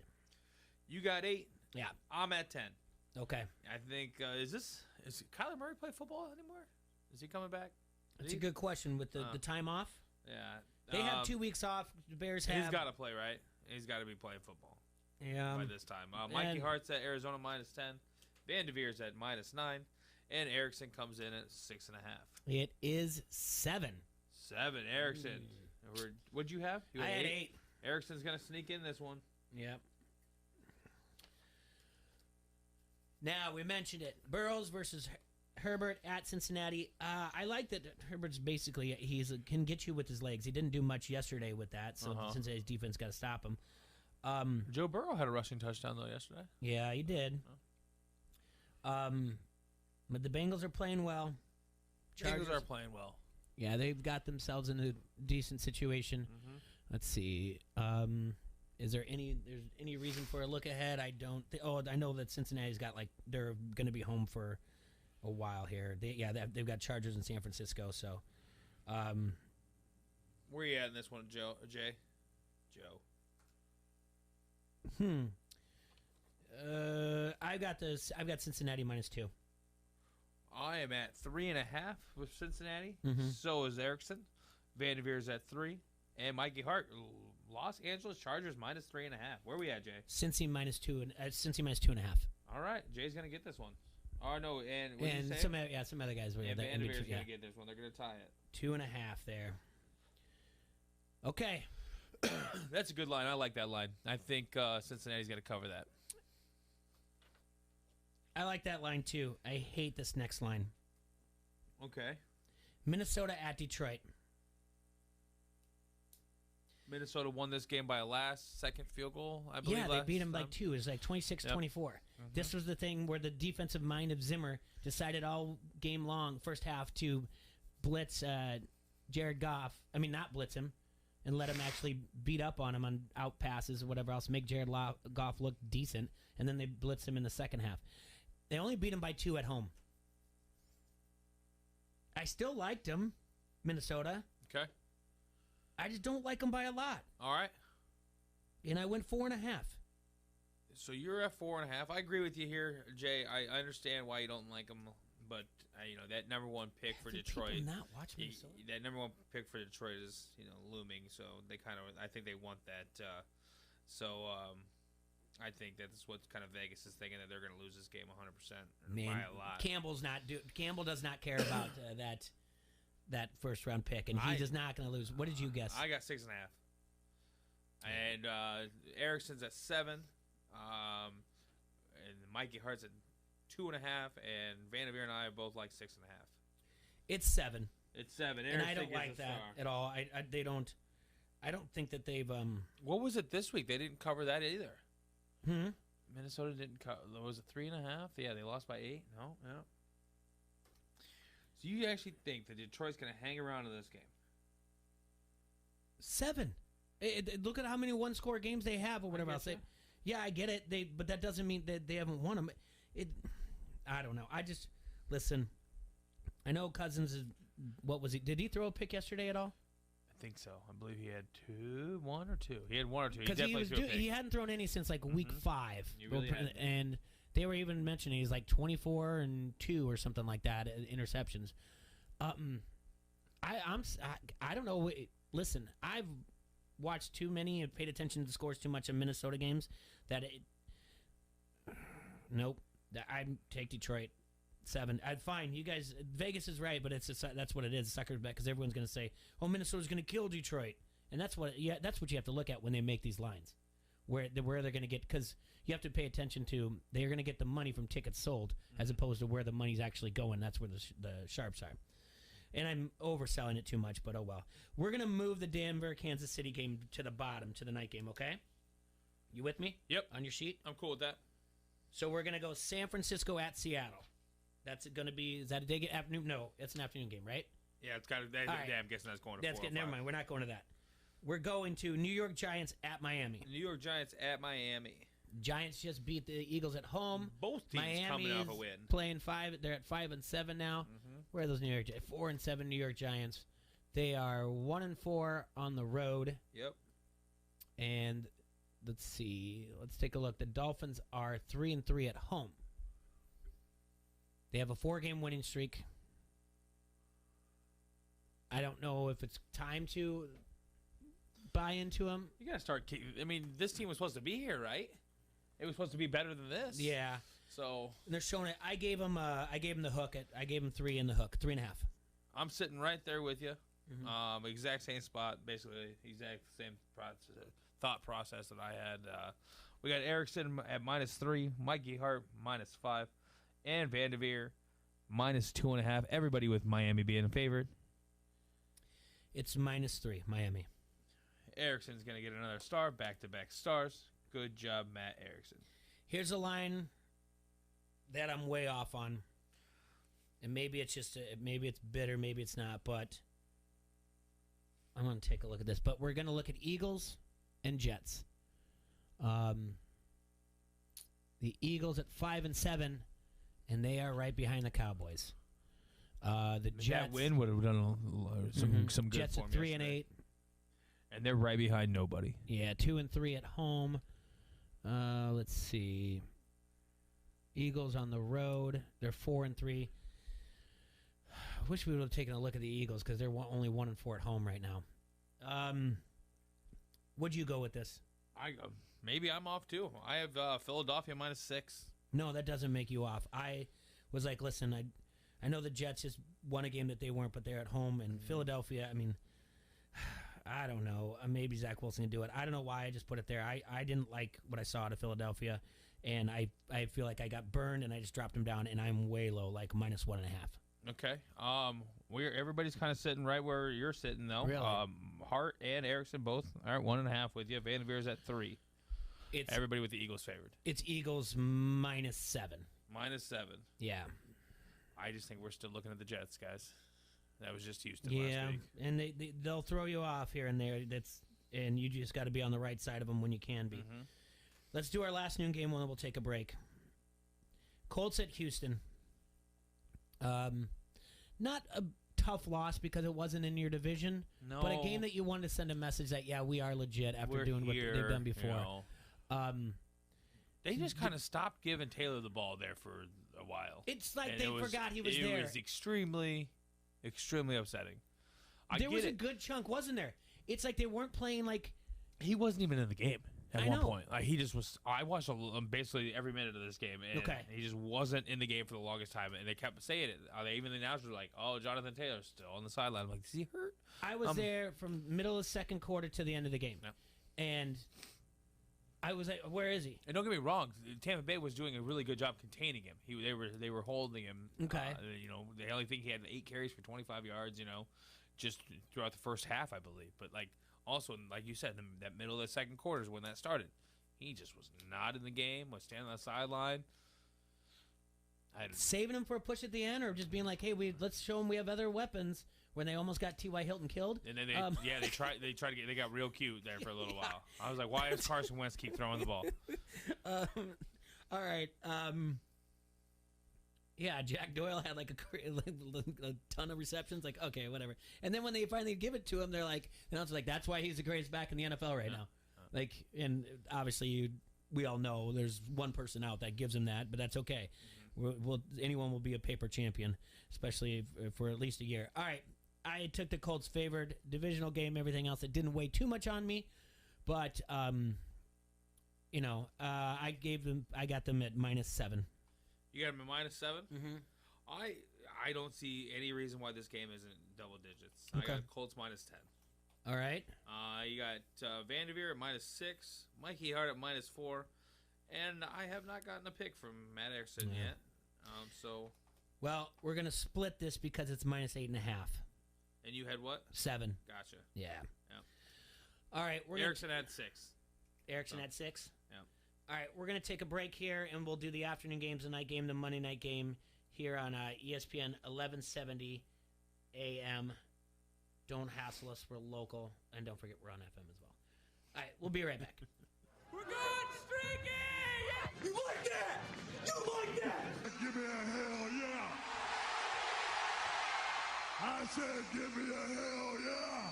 You got 8. Yeah. I'm at 10. Okay. I think is Kyler Murray play football anymore? Is he coming back? That's a good question with the time off. Yeah. They have 2 weeks off. The Bears have. He's got to play, right? He's got to be playing football. Yeah. By this time. Mikey Hart's at Arizona minus 10. Vanderveer's at minus 9. And Erickson comes in at 6.5. It is 7. 7. Erickson. What'd you have? I had 8. Erickson's going to sneak in this one. Yep. Now, we mentioned it. Burrows versus Herbert at Cincinnati. I like that Herbert's basically, can get you with his legs. He didn't do much yesterday with that, so Cincinnati's defense got to stop him. Joe Burrow had a rushing touchdown, though, yesterday. Yeah, he did. But the Bengals are playing well. Bengals are playing well. Yeah, they've got themselves in a decent situation. Mm-hmm. Let's see. Is there any reason for a look ahead? I don't. I know that Cincinnati's got they're going to be home for a while here. They've got Chargers in San Francisco. So, where are you at in this one, Jay? Joe. I've got Cincinnati -2. I am at 3.5 with Cincinnati. Mhm. So is Erickson. Vanderveer's at 3. And Mikey Hart, Los Angeles Chargers -3.5. Where are we at, Jay? Cincy -2 and Cincy -2.5. All right, Jay's gonna get this one. Oh no, and what did you say? some other guys were And there. Vanderveer's gonna get this one. They're gonna tie it. 2.5 there. Okay. That's a good line. I like that line. I think Cincinnati's gonna cover that. I like that line too. I hate this next line. Okay. Minnesota at Detroit. Minnesota won this game by a last-second field goal, I believe. Yeah, they beat them by 2. It was like 26-24. Mhm. This was the thing where the defensive mind of Zimmer decided all game long, first half, to blitz Jared Goff. I mean, not blitz him, and let him actually beat up on him on out passes or whatever else, make Jared Goff look decent, and then they blitzed him in the second half. They only beat him by 2 at home. I still liked him, Minnesota. Okay. I just don't like them by a lot. All right. And I went 4.5. So you're at 4.5. I agree with you here, Jay. I understand why you don't like them, but that number 1 pick for Detroit. People not watch Minnesota. That number 1 pick for Detroit is looming. So they I think they want that. I think that's what kind of Vegas is thinking, that they're going to lose this game 100% by a lot. Campbell does not care about that first round pick, and he is not going to lose. What did you guess? I got 6.5. And Erickson's at 7. And Mikey Hart's at 2.5, and Vanderveer and I both like 6.5. It's 7. It's 7. And I don't like that at all. They don't. I don't think that they've. What was it this week? They didn't cover that either. Hmm. Minnesota didn't cover. Was it 3.5? Yeah, they lost by 8. No. So you actually think that Detroit's going to hang around in this game? 7. Look at how many one-score games they have, or whatever else. Yeah, I get it. But that doesn't mean that they haven't won them. I don't know. Listen. I know Cousins is. What was he? Did he throw a pick yesterday at all? I think so. I believe he had 1 or 2. He had 1 or 2. Because he hadn't thrown any since like week 5. He really hadn't. And they were even mentioning he's like 24-2 or something like that interceptions. I don't know. Listen, I've watched too many and paid attention to the scores too much in Minnesota games nope. I take Detroit 7. Fine, you guys. Vegas is right, but that's what it is. Suckers bet, because everyone's going to say, "Oh, Minnesota's going to kill Detroit," and that's what you have to look at when they make these lines, where they're going to get, because you have to pay attention to they're going to get the money from tickets sold as opposed to where the money's actually going. That's where the sharps are. And I'm overselling it too much, but oh well. We're going to move the Denver-Kansas City game to the bottom, to the night game, okay? You with me? Yep. On your sheet? I'm cool with that. So we're going to go San Francisco at Seattle. That's going to be, is that a day afternoon? No, it's an afternoon game, right? Yeah, it's kind of, I'm guessing that's going to 4 or 5. Never mind, we're not going to that. We're going to New York Giants at Miami. New York Giants at Miami. Giants just beat the Eagles at home. Both teams Miami coming off a win. Playing 5. They're at 5-7 now. Mm-hmm. Where are those New York Giants? 4-7 New York Giants. They are 1-4 on the road. Yep. And let's see. Let's take a look. The Dolphins are 3-3 at home. They have a 4-game winning streak. I don't know if it's time to buy into them. You got to start. I mean, this team was supposed to be here, right? It was supposed to be better than this. Yeah. So and they're showing it. I gave them the hook. I gave them 3 in the hook. 3.5. I'm sitting right there with you. Mm-hmm. Exact same spot, basically. Exact same thought process that I had. We got Erickson at -3, Mikey Hart -5, and Vanderveer -2.5. Everybody with Miami being a favorite. It's -3, Miami. Erickson's going to get another star, back-to-back stars. Good job, Matt Erickson. Here's a line that I'm way off on. And maybe it's maybe it's bitter, maybe it's not, but I'm going to take a look at this. But we're going to look at Eagles and Jets. The Eagles at 5-7, and they are right behind the Cowboys. The Jets, that win would have done some good Jets for at them 3-8, and they're right behind nobody. Yeah, 2-3 at home. Let's see. Eagles on the road. They're 4-3. I wish we would have taken a look at the Eagles because they're only 1-4 at home right now. Would you go with this? Maybe I'm off too. I have Philadelphia -6. No, that doesn't make you off. I was like, listen, I know the Jets just won a game that they weren't, but they're at home. And Philadelphia, I mean, I don't know. Maybe Zach Wilson can do it. I don't know why I just put it there. I didn't like what I saw out of Philadelphia, and I feel like I got burned, and I just dropped them down, and I'm way low, like -1.5. Okay. Everybody's kind of sitting right where you're sitting, though. Really? Hart and Erickson both are at 1.5 with you. Van Veer's at 3. Everybody with the Eagles favored. It's Eagles -7. -7. Yeah. I just think we're still looking at the Jets, guys. That was just Houston last week. And they'll throw you off here and there. And you just got to be on the right side of them when you can be. Mm-hmm. Let's do our last noon game, and then we'll take a break. Colts at Houston. Not a tough loss because it wasn't in your division, but a game that you wanted to send a message that, we are legit after doing what they've done before. They just kind of stopped giving Taylor the ball there for a while. It's like they forgot he was there. It was extremely, extremely upsetting. There was a good chunk, wasn't there? It's like they weren't playing like... He wasn't even in the game at one point. Like he just was. I watched basically every minute of this game, and he just wasn't in the game for the longest time. And they kept saying it. Even the announcers were like, "Oh, Jonathan Taylor's still on the sideline." I'm like, "Is he hurt?" I was there from middle of the second quarter to the end of the game, and I was like, "Where is he?" And don't get me wrong, Tampa Bay was doing a really good job containing him. They were holding him. Okay. They only think he had 8 carries for 25 yards. Just throughout the first half, I believe. But also, like you said, that middle of the second quarter is when that started. He just was not in the game, was standing on the sideline. Saving him for a push at the end, or just being like, "Hey, let's show him we have other weapons." When they almost got T.Y. Hilton killed, and then they got real cute there for a little while. I was like, why does Carson Wentz keep throwing the ball? All right. Yeah, Jack Doyle had a ton of receptions. Like, okay, whatever. And then when they finally give it to him, they're like, that's why he's the greatest back in the NFL right now. And obviously we all know there's one person out that gives him that, but that's okay. Anyone will be a paper champion, especially for at least a year. All right, I took the Colts favored divisional game. Everything else, it didn't weigh too much on me, but I got them at -7. You got them at -7? Mm-hmm. I don't see any reason why this game isn't double digits. Okay. I got Colts -10. All right. You got Vanderveer at -6, Mikey Hart at -4, and I have not gotten a pick from Matt Erickson yet. Well, we're gonna split this because it's -8.5. And you had what? 7. Gotcha. Yeah. All right. Erickson had 6. Erickson had 6. Yeah. All right, we're going to take a break here, and we'll do the afternoon games, the night game, the Monday night game here on ESPN 1170 AM. Don't hassle us. We're local. And don't forget, we're on FM as well. All right, we'll be right back. We're good, streaky! Yeah! You like that? You like that? Give me a hell yeah! I said give me a hell yeah!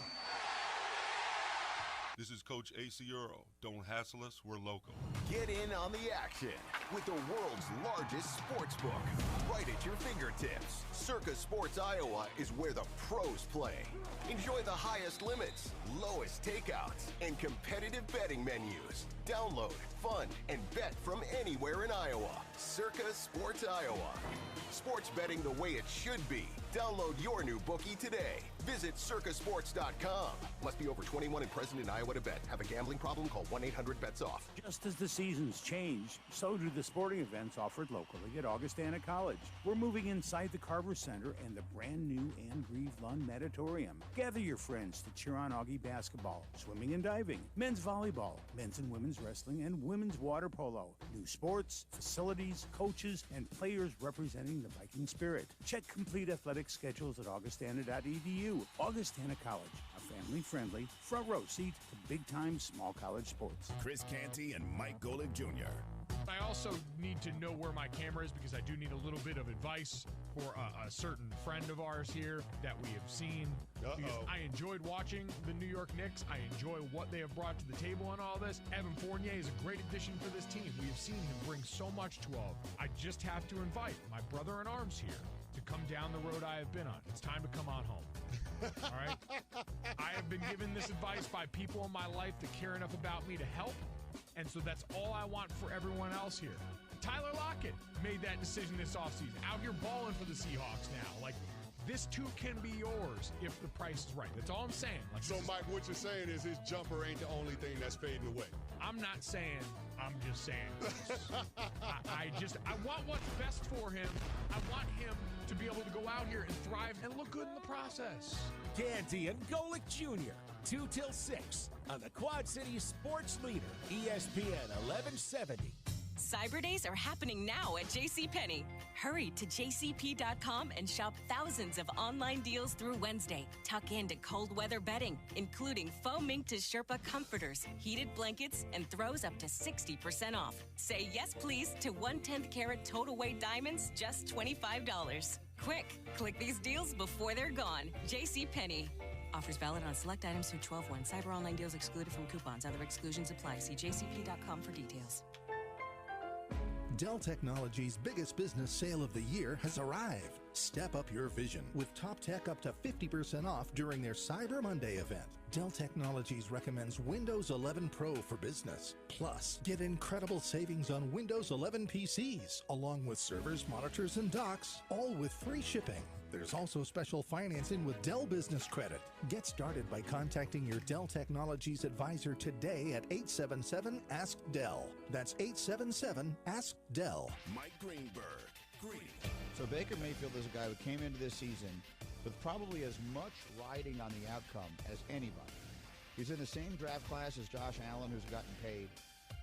This is Coach A.C. Earl. Don't hassle us, we're local. Get in on the action with the world's largest sports book right at your fingertips. Circa Sports Iowa is where the pros play. Enjoy the highest limits, lowest takeouts, and competitive betting menus. Download, fund, and bet from anywhere in Iowa. Circa Sports Iowa. Sports betting the way it should be. Download your new bookie today. Visit circasports.com. Must be over 21 and present in Iowa to bet. Have a gambling problem? Call 1-800-BETS-OFF. Just as the seasons change, so do the sporting events offered locally at Augustana College. We're moving inside the Carver Center and the brand new Anne Grieve Lund Natatorium. Gather your friends to cheer on Augie basketball, swimming and diving, men's volleyball, men's and women's wrestling, and women's water polo. New sports, facilities, coaches, and players representing the Viking spirit. Check complete athletic schedules at augustana.edu. Augustana College, a family-friendly, front-row seat to big-time small college sports. Chris Canty and Mike Golick Jr. I also need to know where my camera is because I do need a little bit of advice for a certain friend of ours here that we have seen. Because I enjoyed watching the New York Knicks. I enjoy what they have brought to the table on all this. Evan Fournier is a great addition for this team. We have seen him bring so much to all. I just have to invite my brother in arms here to come down the road I have been on. It's time to come on home. All right? I have been given this advice by people in my life that care enough about me to help. And so that's all I want for everyone else here. Tyler Lockett made that decision this offseason. Out here balling for the Seahawks now. Like, this too can be yours if the price is right. That's all I'm saying. Like, so, Mike, what you're saying is his jumper ain't the only thing that's fading away. I'm not saying. I'm just saying. I want what's best for him. I want him to be able to go out here and thrive and look good in the process. Canty and Golick Jr., 2 till 6 on the Quad City Sports Leader, ESPN 1170. Cyber Days are happening now at JCPenney. Hurry to jcp.com and shop thousands of online deals through Wednesday. Tuck into cold weather bedding, including foam mink to Sherpa comforters, heated blankets, and throws up to 60% off. Say yes, please, to 1/10 carat total weight diamonds, just $25. Quick, click these deals before they're gone. JCPenney. Offers valid on select items through 12/1. Cyber online deals excluded from coupons. Other exclusions apply. See jcp.com for details. Dell Technologies' biggest business sale of the year has arrived. Step up your vision with top tech up to 50% off during their Cyber Monday event. Dell Technologies recommends Windows 11 Pro for business. Plus, get incredible savings on Windows 11 PCs, along with servers, monitors, and docks, all with free shipping. There's also special financing with Dell Business Credit. Get started by contacting your Dell Technologies advisor today at 877-ASK-DELL. That's 877-ASK-DELL. Mike Greenberg. Greeny. So Baker Mayfield is a guy who came into this season with probably as much riding on the outcome as anybody. He's in the same draft class as Josh Allen, who's gotten paid,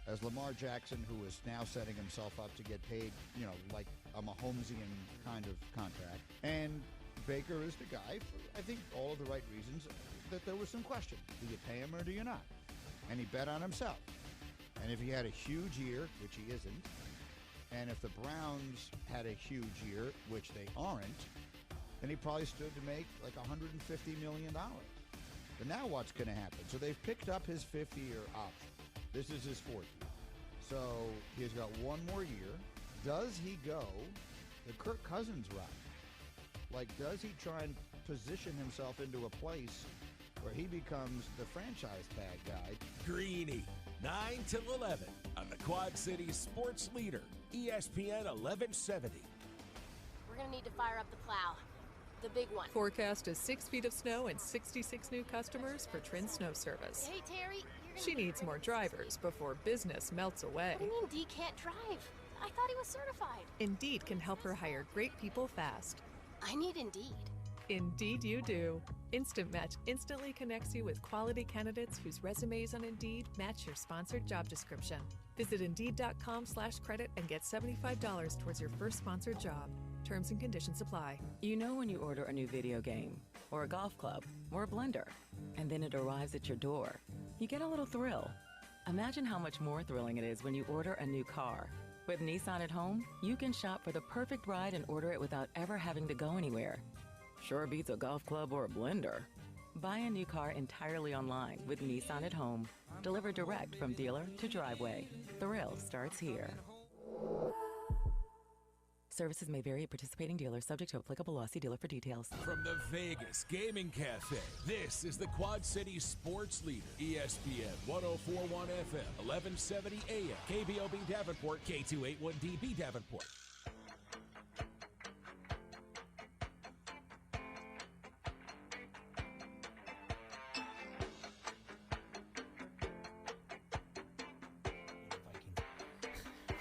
as Lamar Jackson, who is now setting himself up to get paid, like a Mahomesian kind of contract. And Baker is the guy, for, I think, all of the right reasons, that there was some question. Do you pay him or do you not? And he bet on himself. And if he had a huge year, which he isn't, and if the Browns had a huge year, which they aren't, then he probably stood to make like $150 million. But now what's going to happen? So they've picked up his 5th-year option. This is his 4th year. So he's got one more year. Does he go the Kirk Cousins route? Like, does he try and position himself into a place where he becomes the franchise tag guy? Greeny, 9 till 11 on the Quad City Sports Leader, ESPN 1170. We're going to need to fire up the plow. The big one. Forecast is 6 feet of snow and 66 new customers for Trin Snow Service. Hey, Terry. She needs more drivers before business melts away. What do you mean Dee can't drive? I thought he was certified. Indeed can help her hire great people fast. I need Indeed. Indeed you do. Instant Match instantly connects you with quality candidates whose resumes on Indeed match your sponsored job description. Visit Indeed.com/credit and get $75 towards your first sponsored job. Terms and conditions apply. You know when you order a new video game, or a golf club, or a blender, and then it arrives at your door. You get a little thrill. Imagine how much more thrilling it is when you order a new car. With Nissan at home, you can shop for the perfect ride and order it without ever having to go anywhere. Sure beats a golf club or a blender. Buy a new car entirely online with Nissan at home. Delivered direct from dealer to driveway. Thrill starts here. Services may vary at participating dealers, subject to applicable law. See dealer for details. From the Vegas Gaming Cafe, this is the Quad City Sports Leader, ESPN 1041 FM, 1170 AM, KBOB Davenport, K281DB Davenport.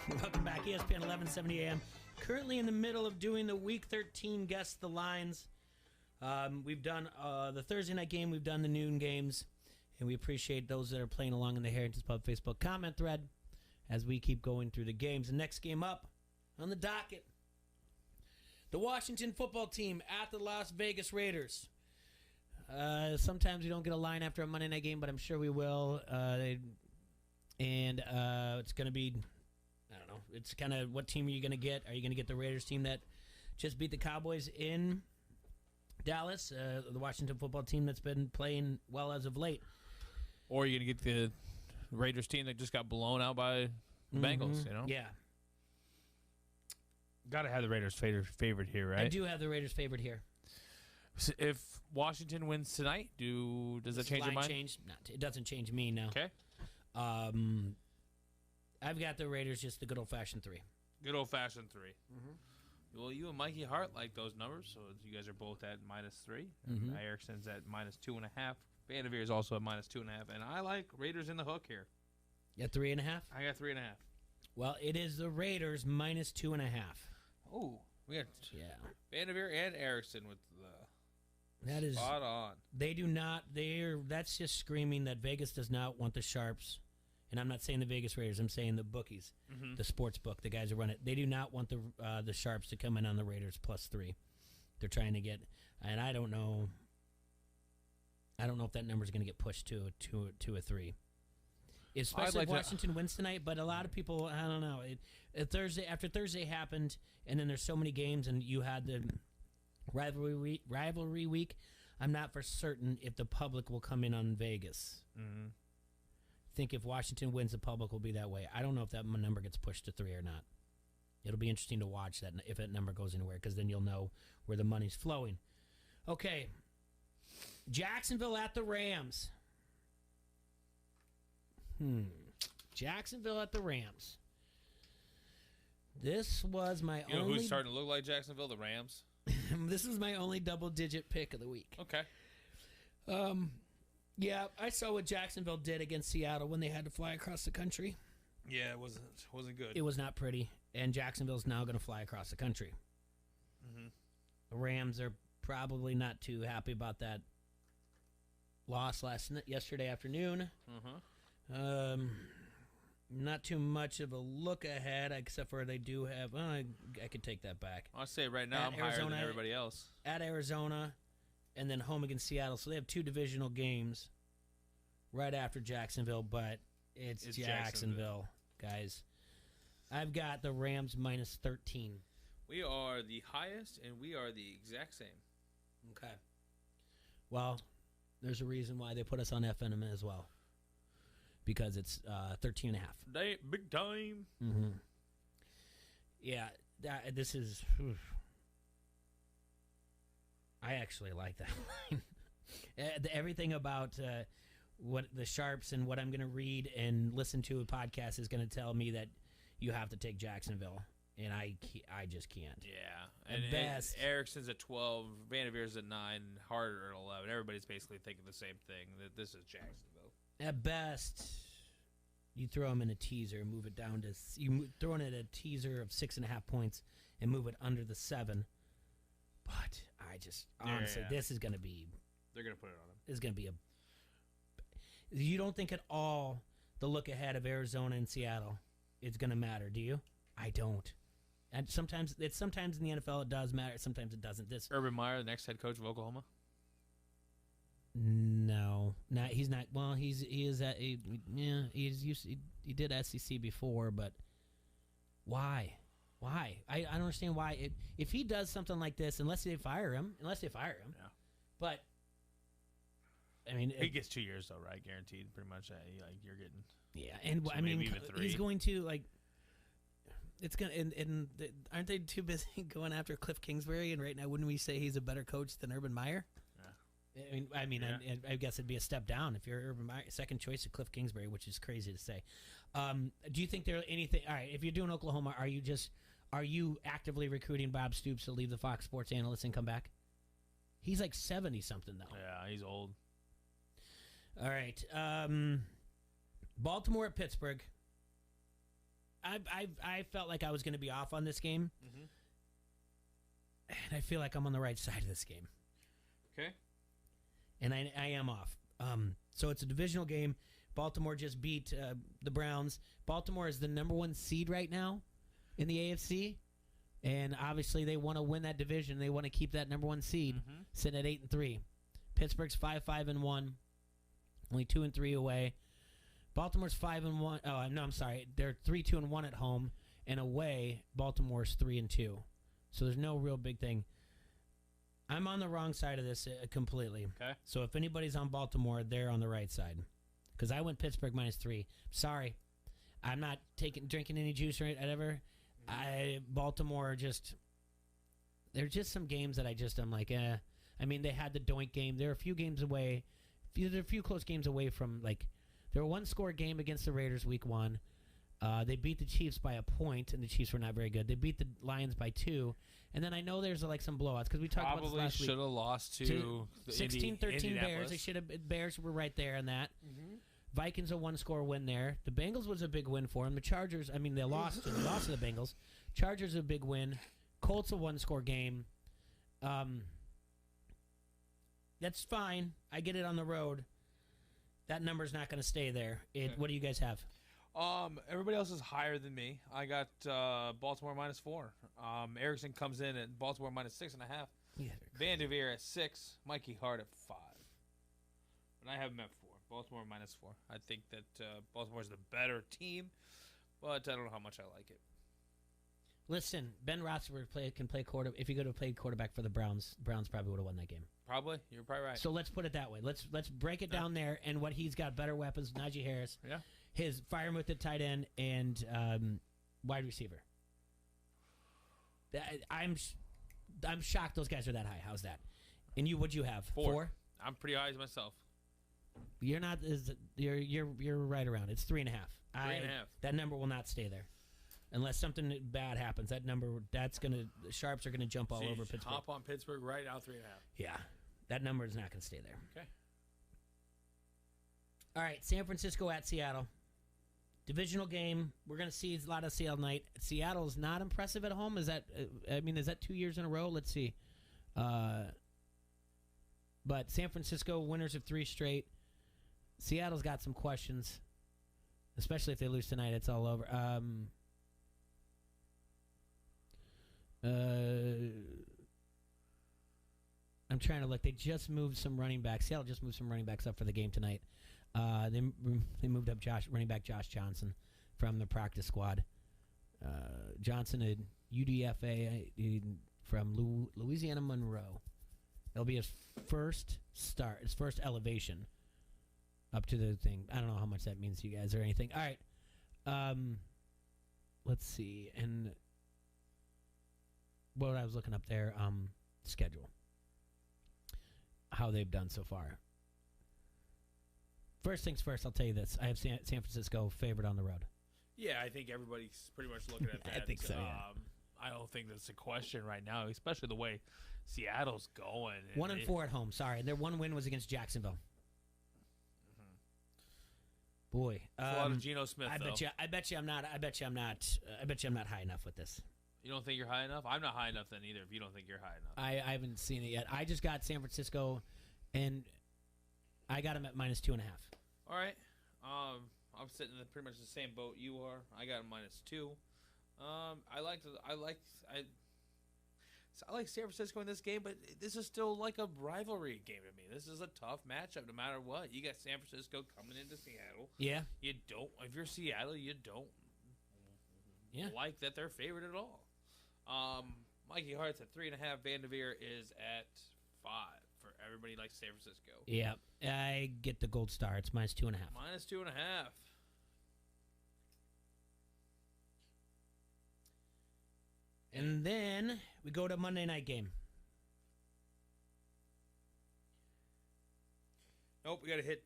Welcome back, ESPN 1170 AM. Currently in the middle of doing the Week 13 Guess the Lines. We've done the Thursday night game. We've done the noon games. And we appreciate those that are playing along in the Heritage Pub Facebook comment thread as we keep going through the games. The next game up on the docket, the Washington football team at the Las Vegas Raiders. Sometimes we don't get a line after a Monday night game, but I'm sure we will. And it's going to be, I don't know, know. It's kind of what team are you going to get? Are you going to get the Raiders team that just beat the Cowboys in Dallas, the Washington football team that's been playing well as of late? Or are you going to get the Raiders team that just got blown out by the Bengals, you know? Yeah. Got to have the Raiders favorite here, right? I do have the Raiders favored here. So if Washington wins tonight, does that change your mind? It doesn't change me, no. Okay. I've got the Raiders just the good old-fashioned 3. Good old-fashioned 3. Well, you and Mikey Hart like those numbers, so you guys are both at -3. And Erickson's at -2.5. Vanderveer is also at -2.5. And I like Raiders in the hook here. You got 3.5? I got 3.5. Well, it is the Raiders -2.5. Oh, we got Vanderveer and Erickson with the that is spot on. They do not. That's just screaming that Vegas does not want the Sharps. And I'm not saying the Vegas Raiders. I'm saying the bookies, the sports book, the guys who run it. They do not want the Sharps to come in on the Raiders +3. They're trying to get, and I don't know. I don't know if that number is going to get pushed to a 3. Especially if Washington wins tonight, but a lot of people, I don't know. After Thursday happened, and then there's so many games, and you had the rivalry week, I'm not for certain if the public will come in on Vegas. Mm-hmm. I think if Washington wins, the public will be that way. I don't know if that number gets pushed to 3 or not. It'll be interesting to watch that if that number goes anywhere, because then you'll know where the money's flowing. Okay, Jacksonville at the Rams. Jacksonville at the Rams. This was my only... You know only... who's starting to look like Jacksonville? The Rams. This was my only double-digit pick of the week. Okay. Yeah, I saw what Jacksonville did against Seattle when they had to fly across the country. Yeah, it wasn't good. It was not pretty, and Jacksonville's now going to fly across the country. The Rams are probably not too happy about that loss yesterday afternoon. Not too much of a look ahead, except for they do have. Well, I could take that back. I'll say right now, I'm higher than everybody else. At Arizona, and then home against Seattle. So they have 2 divisional games right after Jacksonville, but it's Jacksonville, guys. I've got the Rams -13. We are the highest, and we are the exact same. Okay. Well, there's a reason why they put us on FNM as well. Because it's 13.5. Big time. Yeah, this is... I actually like that line. Everything about what the Sharps and what I'm going to read and listen to a podcast is going to tell me that you have to take Jacksonville, and I just can't. Yeah. And Erickson's at 12, Vanderveer's at 9, Harder at 11. Everybody's basically thinking the same thing, that this is Jacksonville. At best, you throw them in a teaser and move it down to... You throw in a teaser of 6.5 points and move it under the 7. But I just... Honestly, this is going to be... They're going to put it on them. This is going to be a... You don't think at all the look ahead of Arizona and Seattle is going to matter, do you? I don't. And sometimes in the NFL it does matter. Sometimes it doesn't. Urban Meyer, the next head coach of Oklahoma? No, he's not. Well, he did SEC before, but why? I don't understand why. If he does something like this, unless they fire him. Yeah. But I mean, he gets 2 years though, right? Guaranteed, pretty much. You're getting. Yeah, and so I mean, even 3. He's going to It's gonna and aren't they too busy going after Cliff Kingsbury? And right now, wouldn't we say he's a better coach than Urban Meyer? I mean, I guess it'd be a step down if you're Urban Meyer, second choice of Cliff Kingsbury, which is crazy to say. Do you think there anything? All right, if you're doing Oklahoma, are you actively recruiting Bob Stoops to leave the Fox Sports analyst and come back? He's like 70 something though. Yeah, he's old. All right, Baltimore at Pittsburgh. I felt like I was going to be off on this game, and I feel like I'm on the right side of this game. Okay. And I am off. So it's a divisional game. Baltimore just beat the Browns. Baltimore is the number 1 seed right now in the AFC. And obviously they want to win that division. They want to keep that number 1 seed sitting at 8-3. Pittsburgh's 5-5-1. Only 2-3 away. Baltimore's 5-1. Oh, no, I'm sorry. They're 3-2-1 at home. and away, Baltimore's 3-2. So there's no real big thing. I'm on the wrong side of this completely. Okay. So if anybody's on Baltimore, they're on the right side. Because I went Pittsburgh -3. Sorry. I'm not drinking any juice or whatever. Baltimore there's just some games that I'm like, eh. I mean, they had the doink game. They're a few games away. They're a few close games away from, like, they're a one-score game against the Raiders week 1. They beat the Chiefs by a point, and the Chiefs were not very good. They beat the Lions by 2. And then I know there's, like, some blowouts, because we talked about this last week. Probably should have lost to 16-13 Bears. Bears were right there in that. Mm-hmm. Vikings a one-score win there. The Bengals was a big win for them. The Chargers, I mean, they lost to the Bengals. Chargers a big win. Colts a one-score game. That's fine. I get it on the road. That number's not going to stay there. What do you guys have? Everybody else is higher than me. I got Baltimore -4. Erickson comes in at Baltimore -6.5. Yeah, Van Der Veer at 6. Mikey Hart at 5. But I have him at 4. Baltimore -4. I think that Baltimore's the better team, but I don't know how much I like it. Listen, Ben Roethlisberger can play quarterback. If you go to play quarterback for the Browns probably would have won that game. Probably. You're probably right. So let's put it that way. Let's break it down there. And what he's got better weapons: Najee Harris, his Freiermuth at tight end, and wide receiver. I'm shocked those guys are that high. How's that? And what'd you have? 4? I'm pretty high as myself. You're not. You're right around. It's 3.5. 3.5. That number will not stay there. Unless something bad happens, the Sharps are gonna jump all over Pittsburgh. Hop on Pittsburgh right now, 3.5. Yeah, that number is not gonna stay there. Okay. All right, San Francisco at Seattle. Divisional game. We're gonna see a lot of Seattle night. Seattle is not impressive at home. Is that? Is that 2 years in a row? Let's see. But San Francisco winners of 3 straight. Seattle's got some questions, especially if they lose tonight. It's all over. I'm trying to look. They just moved some running backs. Seattle just moved some running backs up for the game tonight. They moved up running back Josh Johnson from the practice squad. Johnson at UDFA from Louisiana Monroe. It'll be his first start, his first elevation up to the thing. I don't know how much that means to you guys or anything. All right. Let's see. And what I was looking up there, schedule. How they've done so far. First things first, I'll tell you this. I have San Francisco favored on the road. Yeah, I think everybody's pretty much looking at that. I think so, yeah. I don't think that's a question right now, especially the way Seattle's going. 1-4 at home, sorry. Their one win was against Jacksonville. Boy. It's a lot of Geno Smith, I bet you I'm not high enough with this. You don't think you're high enough? I'm not high enough then either if you don't think you're high enough. I haven't seen it yet. I just got San Francisco, and I got them at -2.5. All right. I'm sitting in pretty much the same boat you are. I got them -2. I like San Francisco in this game, but this is still like a rivalry game to me. This is a tough matchup no matter what. You got San Francisco coming into Seattle. Yeah. You don't. If you're Seattle, you don't like that they're favored at all. Mikey Hart's at 3.5. Van Der Veer is at 5 for everybody likes San Francisco. Yeah, I get the gold star. It's -2.5. -2.5. And then we go to Monday night game. Nope, we got to hit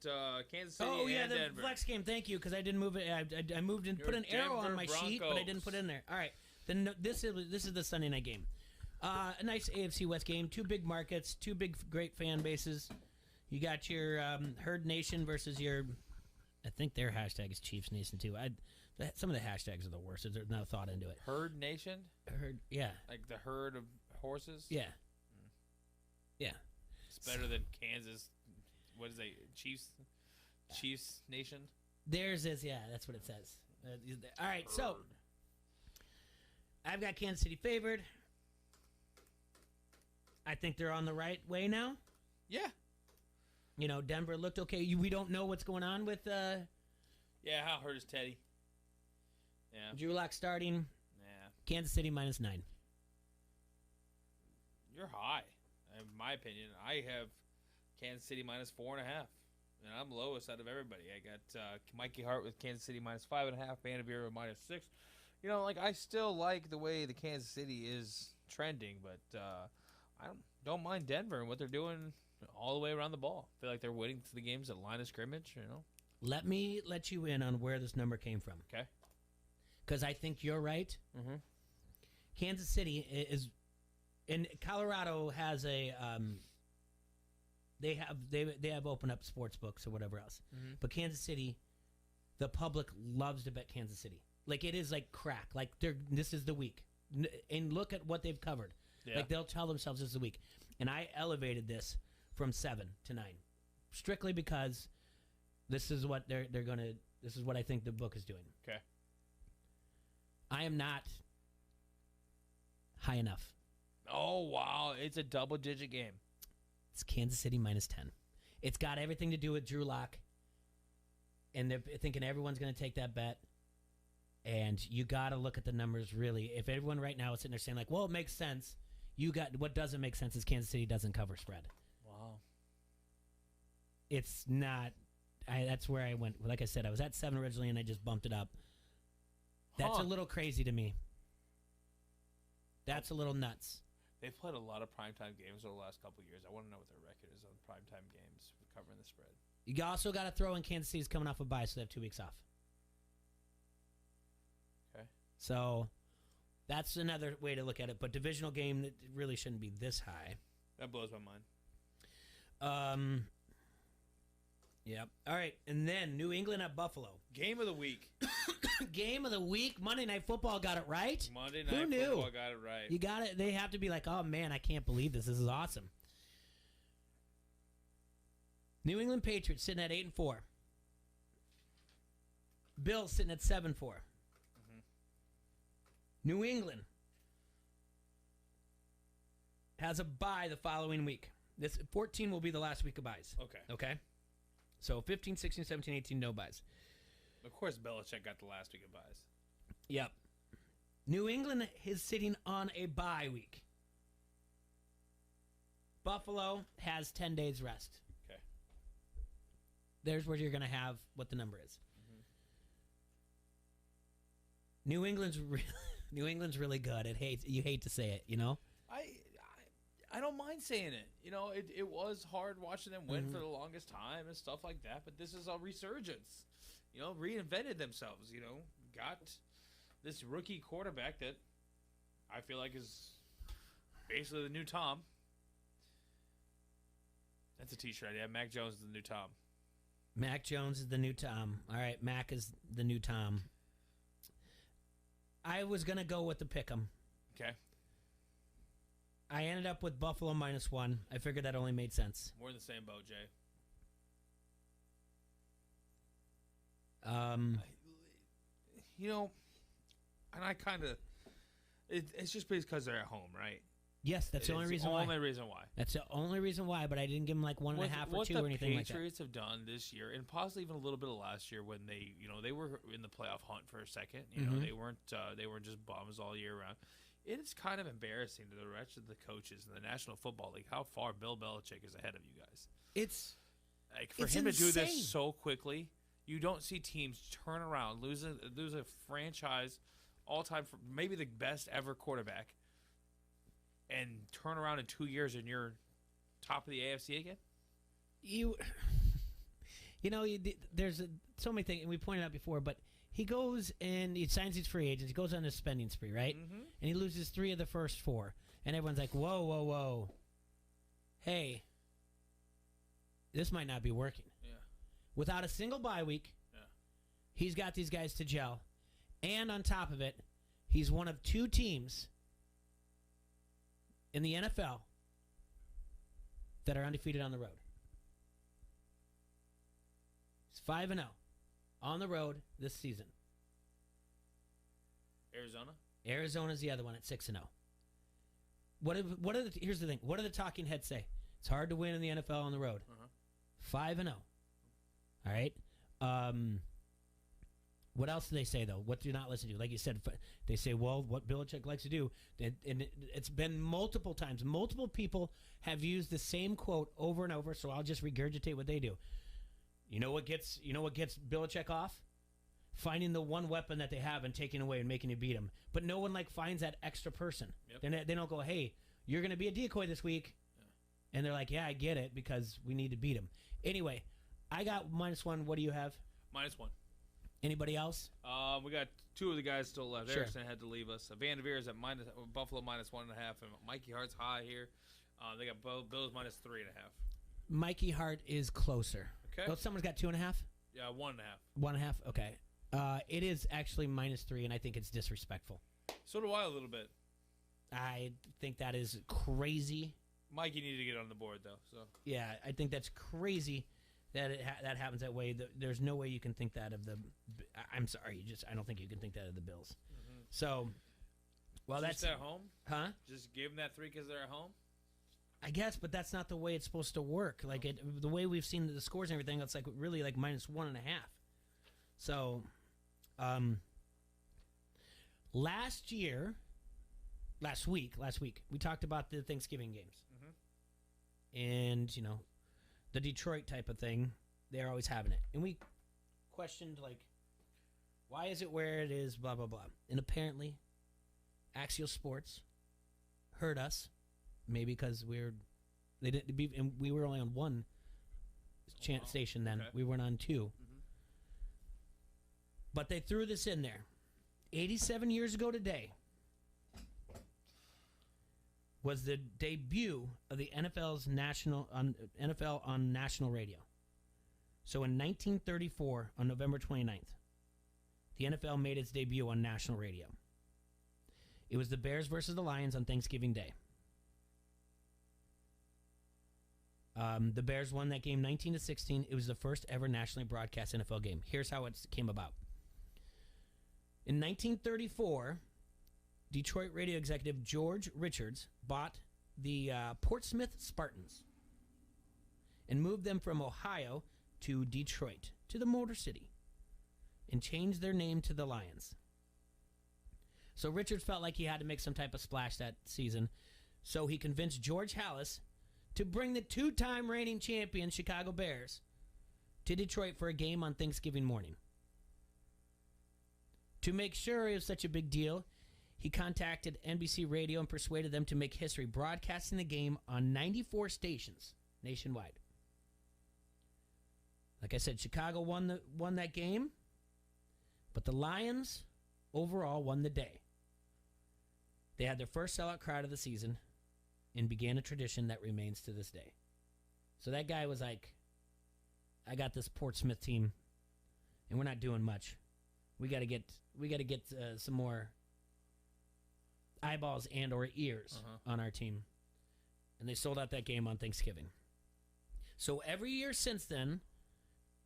Kansas City and the Denver. flex game. Thank you, because I didn't move it. I moved and put an arrow on my sheet, but I didn't put it in there. All right, then this is the Sunday night game. A nice AFC West game. 2 big markets, 2 big great fan bases. You got your Herd Nation versus your. I think their hashtag is Chiefs Nation too. Some of the hashtags are the worst. There's no thought into it. Herd Nation? Yeah. Like the herd of horses? Yeah. Yeah. It's better than Kansas. What is it? Chiefs Nation? Theirs is, yeah, that's what it says. All right, so I've got Kansas City favored. I think they're on the right way now. Yeah. Denver looked okay. We don't know what's going on with... Yeah, how hurt is Teddy? Yeah. Drew Lock starting. Kansas City -9. You're high, in my opinion. I have Kansas City -4.5, and I'm lowest out of everybody. I got Mikey Hart with Kansas City -5.5, Vanderveer with -6. You know, like I still like the way the Kansas City is trending, but I don't mind Denver and what they're doing all the way around the ball. I feel like they're winning the games at line of scrimmage. You know. Let me let you in on where this number came from. Okay. Because I think you're right. Mm-hmm. Kansas City is, and Colorado has a, they have opened up sports books or whatever else. Mhm. But Kansas City, the public loves to bet Kansas City. Like it is like crack. Like this is the week, and look at what they've covered. Yeah. Like they'll tell themselves this is the week, and I elevated this from 7 to 9, strictly because this is what they're gonna. This is what I think the book is doing. Okay. I am not high enough. Oh, wow. It's a double-digit game. It's Kansas City -10. It's got everything to do with Drew Lock, and they're thinking everyone's going to take that bet. And you got to look at the numbers, really. If everyone right now is sitting there saying, like, well, it makes sense, what doesn't make sense is Kansas City doesn't cover spread. Wow. It's not. That's where I went. Like I said, I was at 7 originally, and I just bumped it up. That's a little crazy to me. That's a little nuts. They've played a lot of primetime games over the last couple of years. I want to know what their record is on primetime games for covering the spread. You also got to throw in Kansas City's coming off a bye, so they have 2 weeks off. Okay. So that's another way to look at it. But divisional game that really shouldn't be this high. That blows my mind. Yep. All right, and then New England at Buffalo. Game of the week. Game of the week. Monday Night Football got it right. Monday Who Night knew? Football got it right. You got it. They have to be like, oh man, I can't believe this. This is awesome. New England Patriots sitting at 8-4. Bills sitting at 7-4. New England has a bye the following week. This 14 will be the last week of buys. Okay. So 15, 16, 17, 18, no buys. Of course, Belichick got the last week of buys. Yep. New England is sitting on a bye week. Buffalo has 10 days rest. Okay. There's where you're going to have what the number is. New England's really good. You hate to say it, you know? I don't mind saying it. You know, it was hard watching them win for the longest time and stuff like that, but this is a resurgence. You know, reinvented themselves, you know, got this rookie quarterback that I feel like is basically the new Tom. That's a t-shirt. Yeah, Mac Jones is the new Tom. Mac Jones is the new Tom. All right, Mac is the new Tom. I was going to go with the pick'em. Okay. I ended up with Buffalo -1. I figured that only made sense. We're in the same boat, Jay. You know, and I kind of, it's just because they're at home, right? Yes, that's the only reason why. That's the only reason why, but I didn't give them like 1.5 or 2 or anything like that. What the Patriots have done this year, and possibly even a little bit of last year when they, you know, they were in the playoff hunt for a second. You know, they weren't just bums all year round. It is kind of embarrassing to the rest of the coaches in the National Football League how far Bill Belichick is ahead of you guys. It's like for him to do this so quickly. You don't see teams turn around, lose a franchise all-time, maybe the best ever quarterback, and turn around in 2 years and you're top of the AFC again? You know, there's so many things, and we pointed out before, but he goes and he signs these free agents. He goes on a spending spree, right? And he loses 3 of the first 4. And everyone's like, whoa, whoa, whoa. Hey, this might not be working. Yeah. Without a single bye week, he's got these guys to gel. And on top of it, he's one of 2 teams in the NFL that are undefeated on the road. He's 5-0 on the road this season. Arizona? Arizona's the other one at 6-0. Here's the thing. What do the talking heads say? It's hard to win in the NFL on the road. 5-0. All right. What else do they say, though? What do you not listen to? Like you said, they say, well, what Belichick likes to do. And it's been multiple times. Multiple people have used the same quote over and over, so I'll just regurgitate what they do. You know what gets Belichick off? Finding the one weapon that they have and taking away and making you beat them. But no one finds that extra person. Yep. They don't go, hey, you're going to be a decoy this week. Yeah. And they're like, yeah, I get it, because we need to beat him. Anyway, I got -1. What do you have? -1. Anybody else? We got 2 of the guys still left. Sure. Erickson had to leave us. Van Devere is at Buffalo -1.5, and Mikey Hart's high here. They got Bills -3.5. Mikey Hart is closer. Okay. Oh, someone's got 2.5? Yeah, 1.5. 1.5? Okay. It is actually -3, and I think it's disrespectful. So do I a little bit. I think that is crazy. Mikey needed to get on the board, though. So yeah, I think that's crazy that that happens that way. There's no way you can think that of the. I'm sorry, I don't think you can think that of the Bills. Mm-hmm. So, well, just that's at home, huh? Just give them that 3 because they're at home. I guess, but that's not the way it's supposed to work. Like the way we've seen the scores and everything, it's like really like -1.5. So, last week, we talked about the Thanksgiving games, and the Detroit type of thing. They're always having it, and we questioned why is it where it is, blah blah blah, and apparently, Axial Sports heard us. Maybe because we were only on one station then. Okay. We weren't on 2. But they threw this in there. 87 years ago today was the debut of the NFL on national radio. So in 1934, on November 29th, the NFL made its debut on national radio. It was the Bears versus the Lions on Thanksgiving Day. The Bears won that game 19-16. It was the first ever nationally broadcast NFL game. Here's how it came about. In 1934, Detroit radio executive George Richards bought the Portsmouth Spartans and moved them from Ohio to Detroit, to the Motor City, and changed their name to the Lions. So Richards felt like he had to make some type of splash that season, so he convinced George Halas to bring the 2-time reigning champion Chicago Bears to Detroit for a game on Thanksgiving morning. To make sure it was such a big deal, he contacted NBC Radio and persuaded them to make history, broadcasting the game on 94 stations nationwide. Like I said, Chicago won that game, but the Lions overall won the day. They had their first sellout crowd of the season and began a tradition that remains to this day. So that guy was like, I got this Portsmouth team, and we're not doing much. We got to get some more eyeballs and or ears on our team. And they sold out that game on Thanksgiving. So every year since then,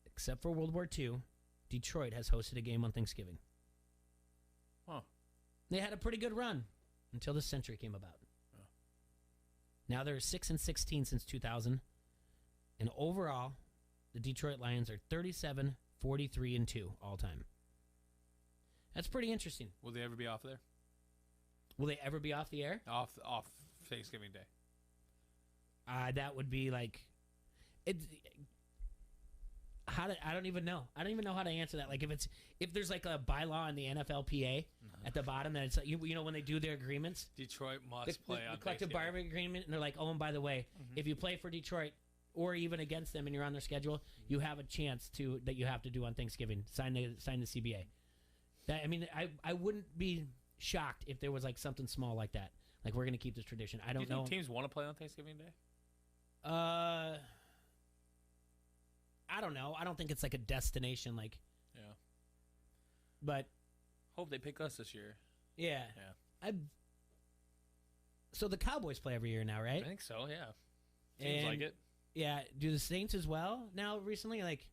except for World War II, Detroit has hosted a game on Thanksgiving. Huh. They had a pretty good run until this century came about. Now they're 6-16 since 2000, and overall, the Detroit Lions are 37, 43-2 all time. That's pretty interesting. Will they ever be off there? Will they ever be off the air? Off Thanksgiving Day. That would be like it. I don't even know. I don't even know how to answer that. Like if there's like a bylaw in the NFLPA at the bottom that it's like, you know when they do their agreements, Detroit must play on the collective bargaining agreement, and they're like, oh, and by the way, if you play for Detroit or even against them and you're on their schedule, you have a chance that you have to do on Thanksgiving. Sign the CBA. I wouldn't be shocked if there was like something small like that. Like, we're going to keep this tradition. I don't know. Do you think teams want to play on Thanksgiving Day? I don't know. I don't think it's like a destination. Like, yeah. But hope they pick us this year. Yeah. Yeah. So the Cowboys play every year now, right? I think so. Yeah. Seems like it. Yeah. Do the Saints as well now recently? Like,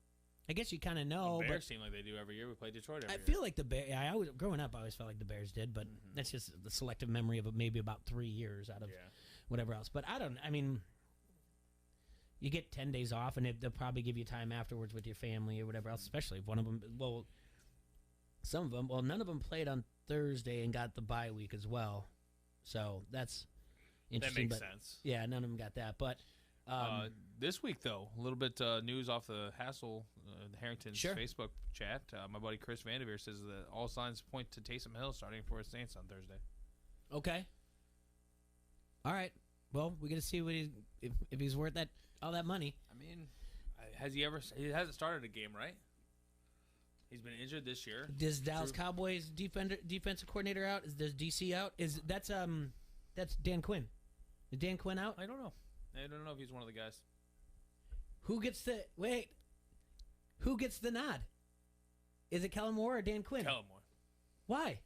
I guess you kind of know. The Bears seem like they do every year. We play Detroit every year. I feel like the Bears. Yeah, growing up, I always felt like the Bears did, but that's just the selective memory of maybe about 3 years out of whatever else. But you get 10 days off, and they'll probably give you time afterwards with your family or whatever else, especially if one of them. Well, Some of them. Well, none of them played on Thursday and got the bye week as well. So that's interesting. That makes sense. Yeah, none of them got that. But this week, though, a little bit news off the Hassel Harrington's Facebook chat. My buddy Chris Vanderveer says that all signs point to Taysom Hill starting for his Saints on Thursday. Okay. All right. Well, we're gonna see what if he's worth all that money. I mean, has he ever? He hasn't started a game, right? He's been injured this year. Does Dallas Cowboys defensive coordinator out? Does DC out? That's Dan Quinn. Is Dan Quinn out? I don't know. I don't know if he's one of the guys. Who gets the nod? Is it Kellen Moore or Dan Quinn? Kellen Moore. Why?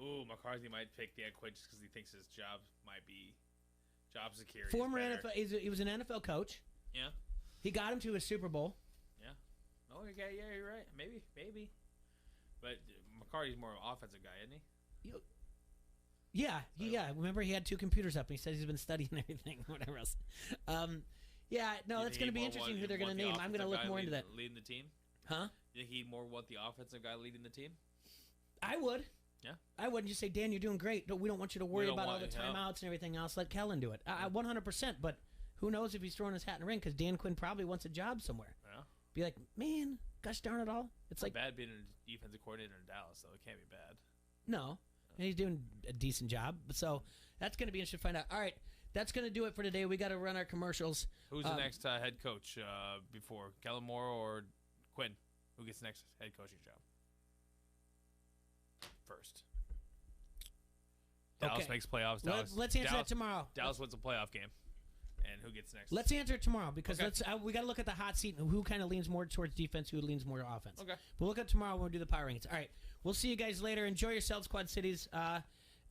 Ooh, McCarthy might pick Dan Quinn just because he thinks his job might be job security. Former NFL, he was an NFL coach. Yeah. He got him to a Super Bowl. Yeah. Oh, okay, yeah, you're right. Maybe. But McCarty's more of an offensive guy, isn't he? Yeah. Remember, he had 2 computers up, and he said he's been studying everything, whatever else. That's going to be interesting who they're going to name. I'm going to look more into that. Leading the team? Huh? You think he'd more want the offensive guy leading the team? I would. Yeah. I wouldn't just say, Dan, you're doing great. No, we don't want you to worry about all the timeouts and everything else. Let Kellen do it. 100%, but who knows if he's throwing his hat in the ring because Dan Quinn probably wants a job somewhere. Yeah. Be like, man, gosh darn it all. It's like bad being a defensive coordinator in Dallas, though. It can't be bad. No. And he's doing a decent job. So that's going to be interesting to find out. All right. That's going to do it for today. We got to run our commercials. Who's the next head coach before Kellen Moore or Quinn? Who gets the next head coaching job? First. Dallas makes playoffs. Let's answer that tomorrow. Dallas wins a playoff game. And who gets next? Let's answer it tomorrow because we got to look at the hot seat and who kind of leans more towards defense, who leans more offense. Okay. We'll look at tomorrow when we do the power rankings. All right. We'll see you guys later. Enjoy yourselves, Quad Cities.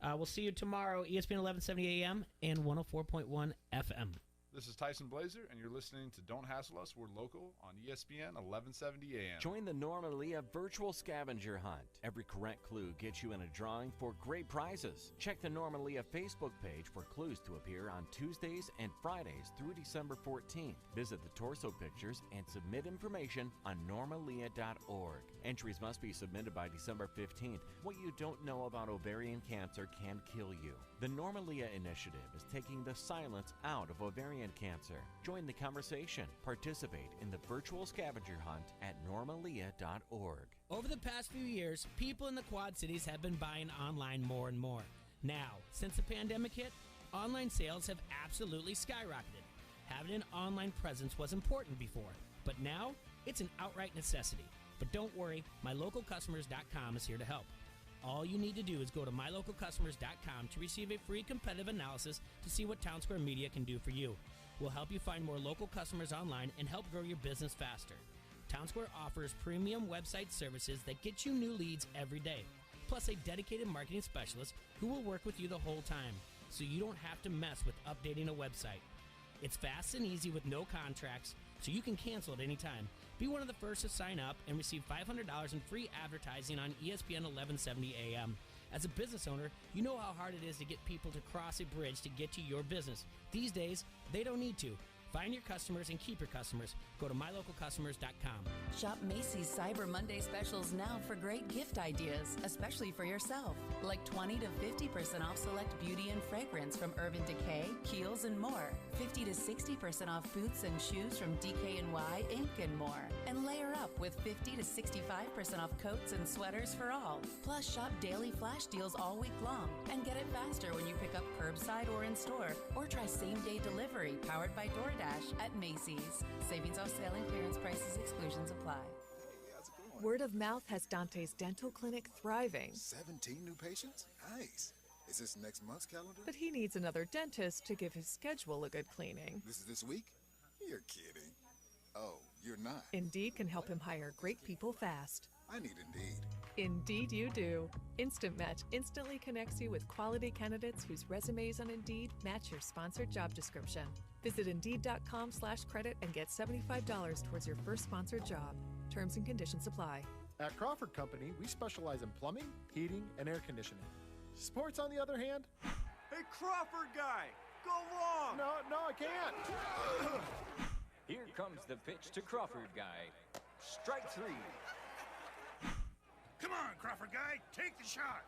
We'll see you tomorrow, ESPN 1170 AM and 104.1 FM. This is Tyson Blazer, and you're listening to Don't Hassle Us. We're local on ESPN 1170 AM. Join the Norma Leah virtual scavenger hunt. Every correct clue gets you in a drawing for great prizes. Check the Norma Leah Facebook page for clues to appear on Tuesdays and Fridays through December 14th. Visit the torso pictures and submit information on normaleah.org. Entries must be submitted by December 15th. What you don't know about ovarian cancer can kill you. The Norma Leah Initiative is taking the silence out of ovarian cancer. Join the conversation. Participate in the virtual scavenger hunt at normaleah.org. Over the past few years, people in the Quad Cities have been buying online more and more. Now, since the pandemic hit, online sales have absolutely skyrocketed. Having an online presence was important before, but now it's an outright necessity. But don't worry, MyLocalCustomers.com is here to help. All you need to do is go to MyLocalCustomers.com to receive a free competitive analysis to see what Town Square Media can do for you. We'll help you find more local customers online and help grow your business faster. Town Square offers premium website services that get you new leads every day, plus a dedicated marketing specialist who will work with you the whole time, so you don't have to mess with updating a website. It's fast and easy with no contracts, so you can cancel at any time. Be one of the first to sign up and receive $500 in free advertising on ESPN 1170 AM. As a business owner, you know how hard it is to get people to cross a bridge to get to your business. These days, they don't need to. Find your customers and keep your customers. Go to MyLocalCustomers.com. Shop Macy's Cyber Monday specials now for great gift ideas, especially for yourself. Like 20 to 50% off select beauty and fragrance from Urban Decay, Kiehl's, and more. 50 to 60% off boots and shoes from DKNY, Inc., and more. And layer up with 50 to 65% off coats and sweaters for all. Plus, shop daily flash deals all week long and get it faster when you pick up curbside or in store. Or try same-day delivery powered by DoorDash at Macy's. Savings off sale and clearance prices, exclusions apply. Word of mouth has Dante's dental clinic thriving. 17 new patients? Nice. Is this next month's calendar? But he needs another dentist to give his schedule a good cleaning. This is this week? You're kidding. Oh, you're not. Indeed can help him hire great people fast. I need Indeed. Indeed you do. Instant Match instantly connects you with quality candidates whose resumes on Indeed match your sponsored job description. Visit Indeed.com/credit and get $75 towards your first sponsored job. Terms and conditions apply. At Crawford Company, we specialize in plumbing, heating, and air conditioning. Sports, on the other hand... Hey, Crawford guy! Go long! No, I can't! Here comes the pitch to Crawford guy. Strike three. Come on, Crawford guy, take the shot.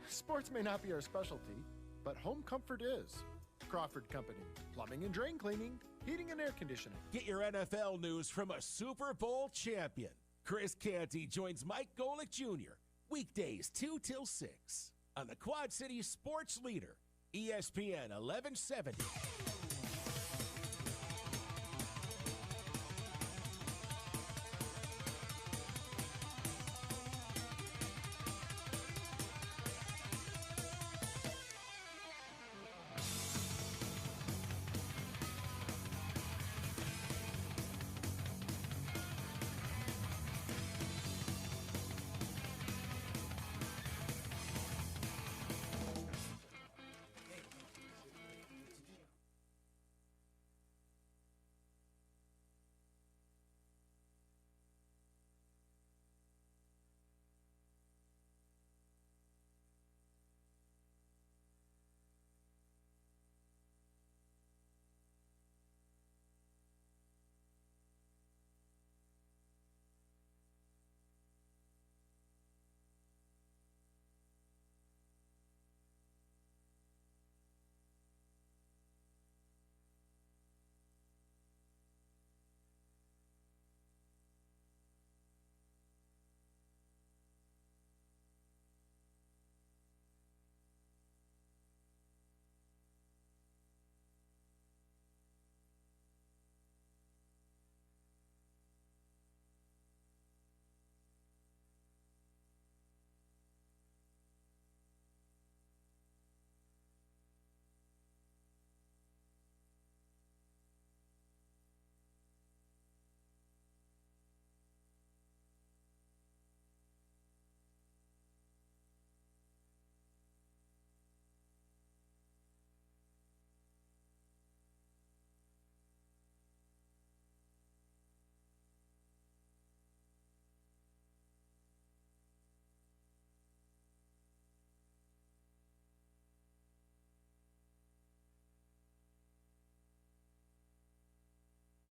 Sports may not be our specialty, but home comfort is. Crawford Company, plumbing and drain cleaning, heating and air conditioning. Get your NFL news from a Super Bowl champion. Chris Canty joins Mike Golick Jr. weekdays 2 till 6 on the Quad City Sports Leader, ESPN 1170.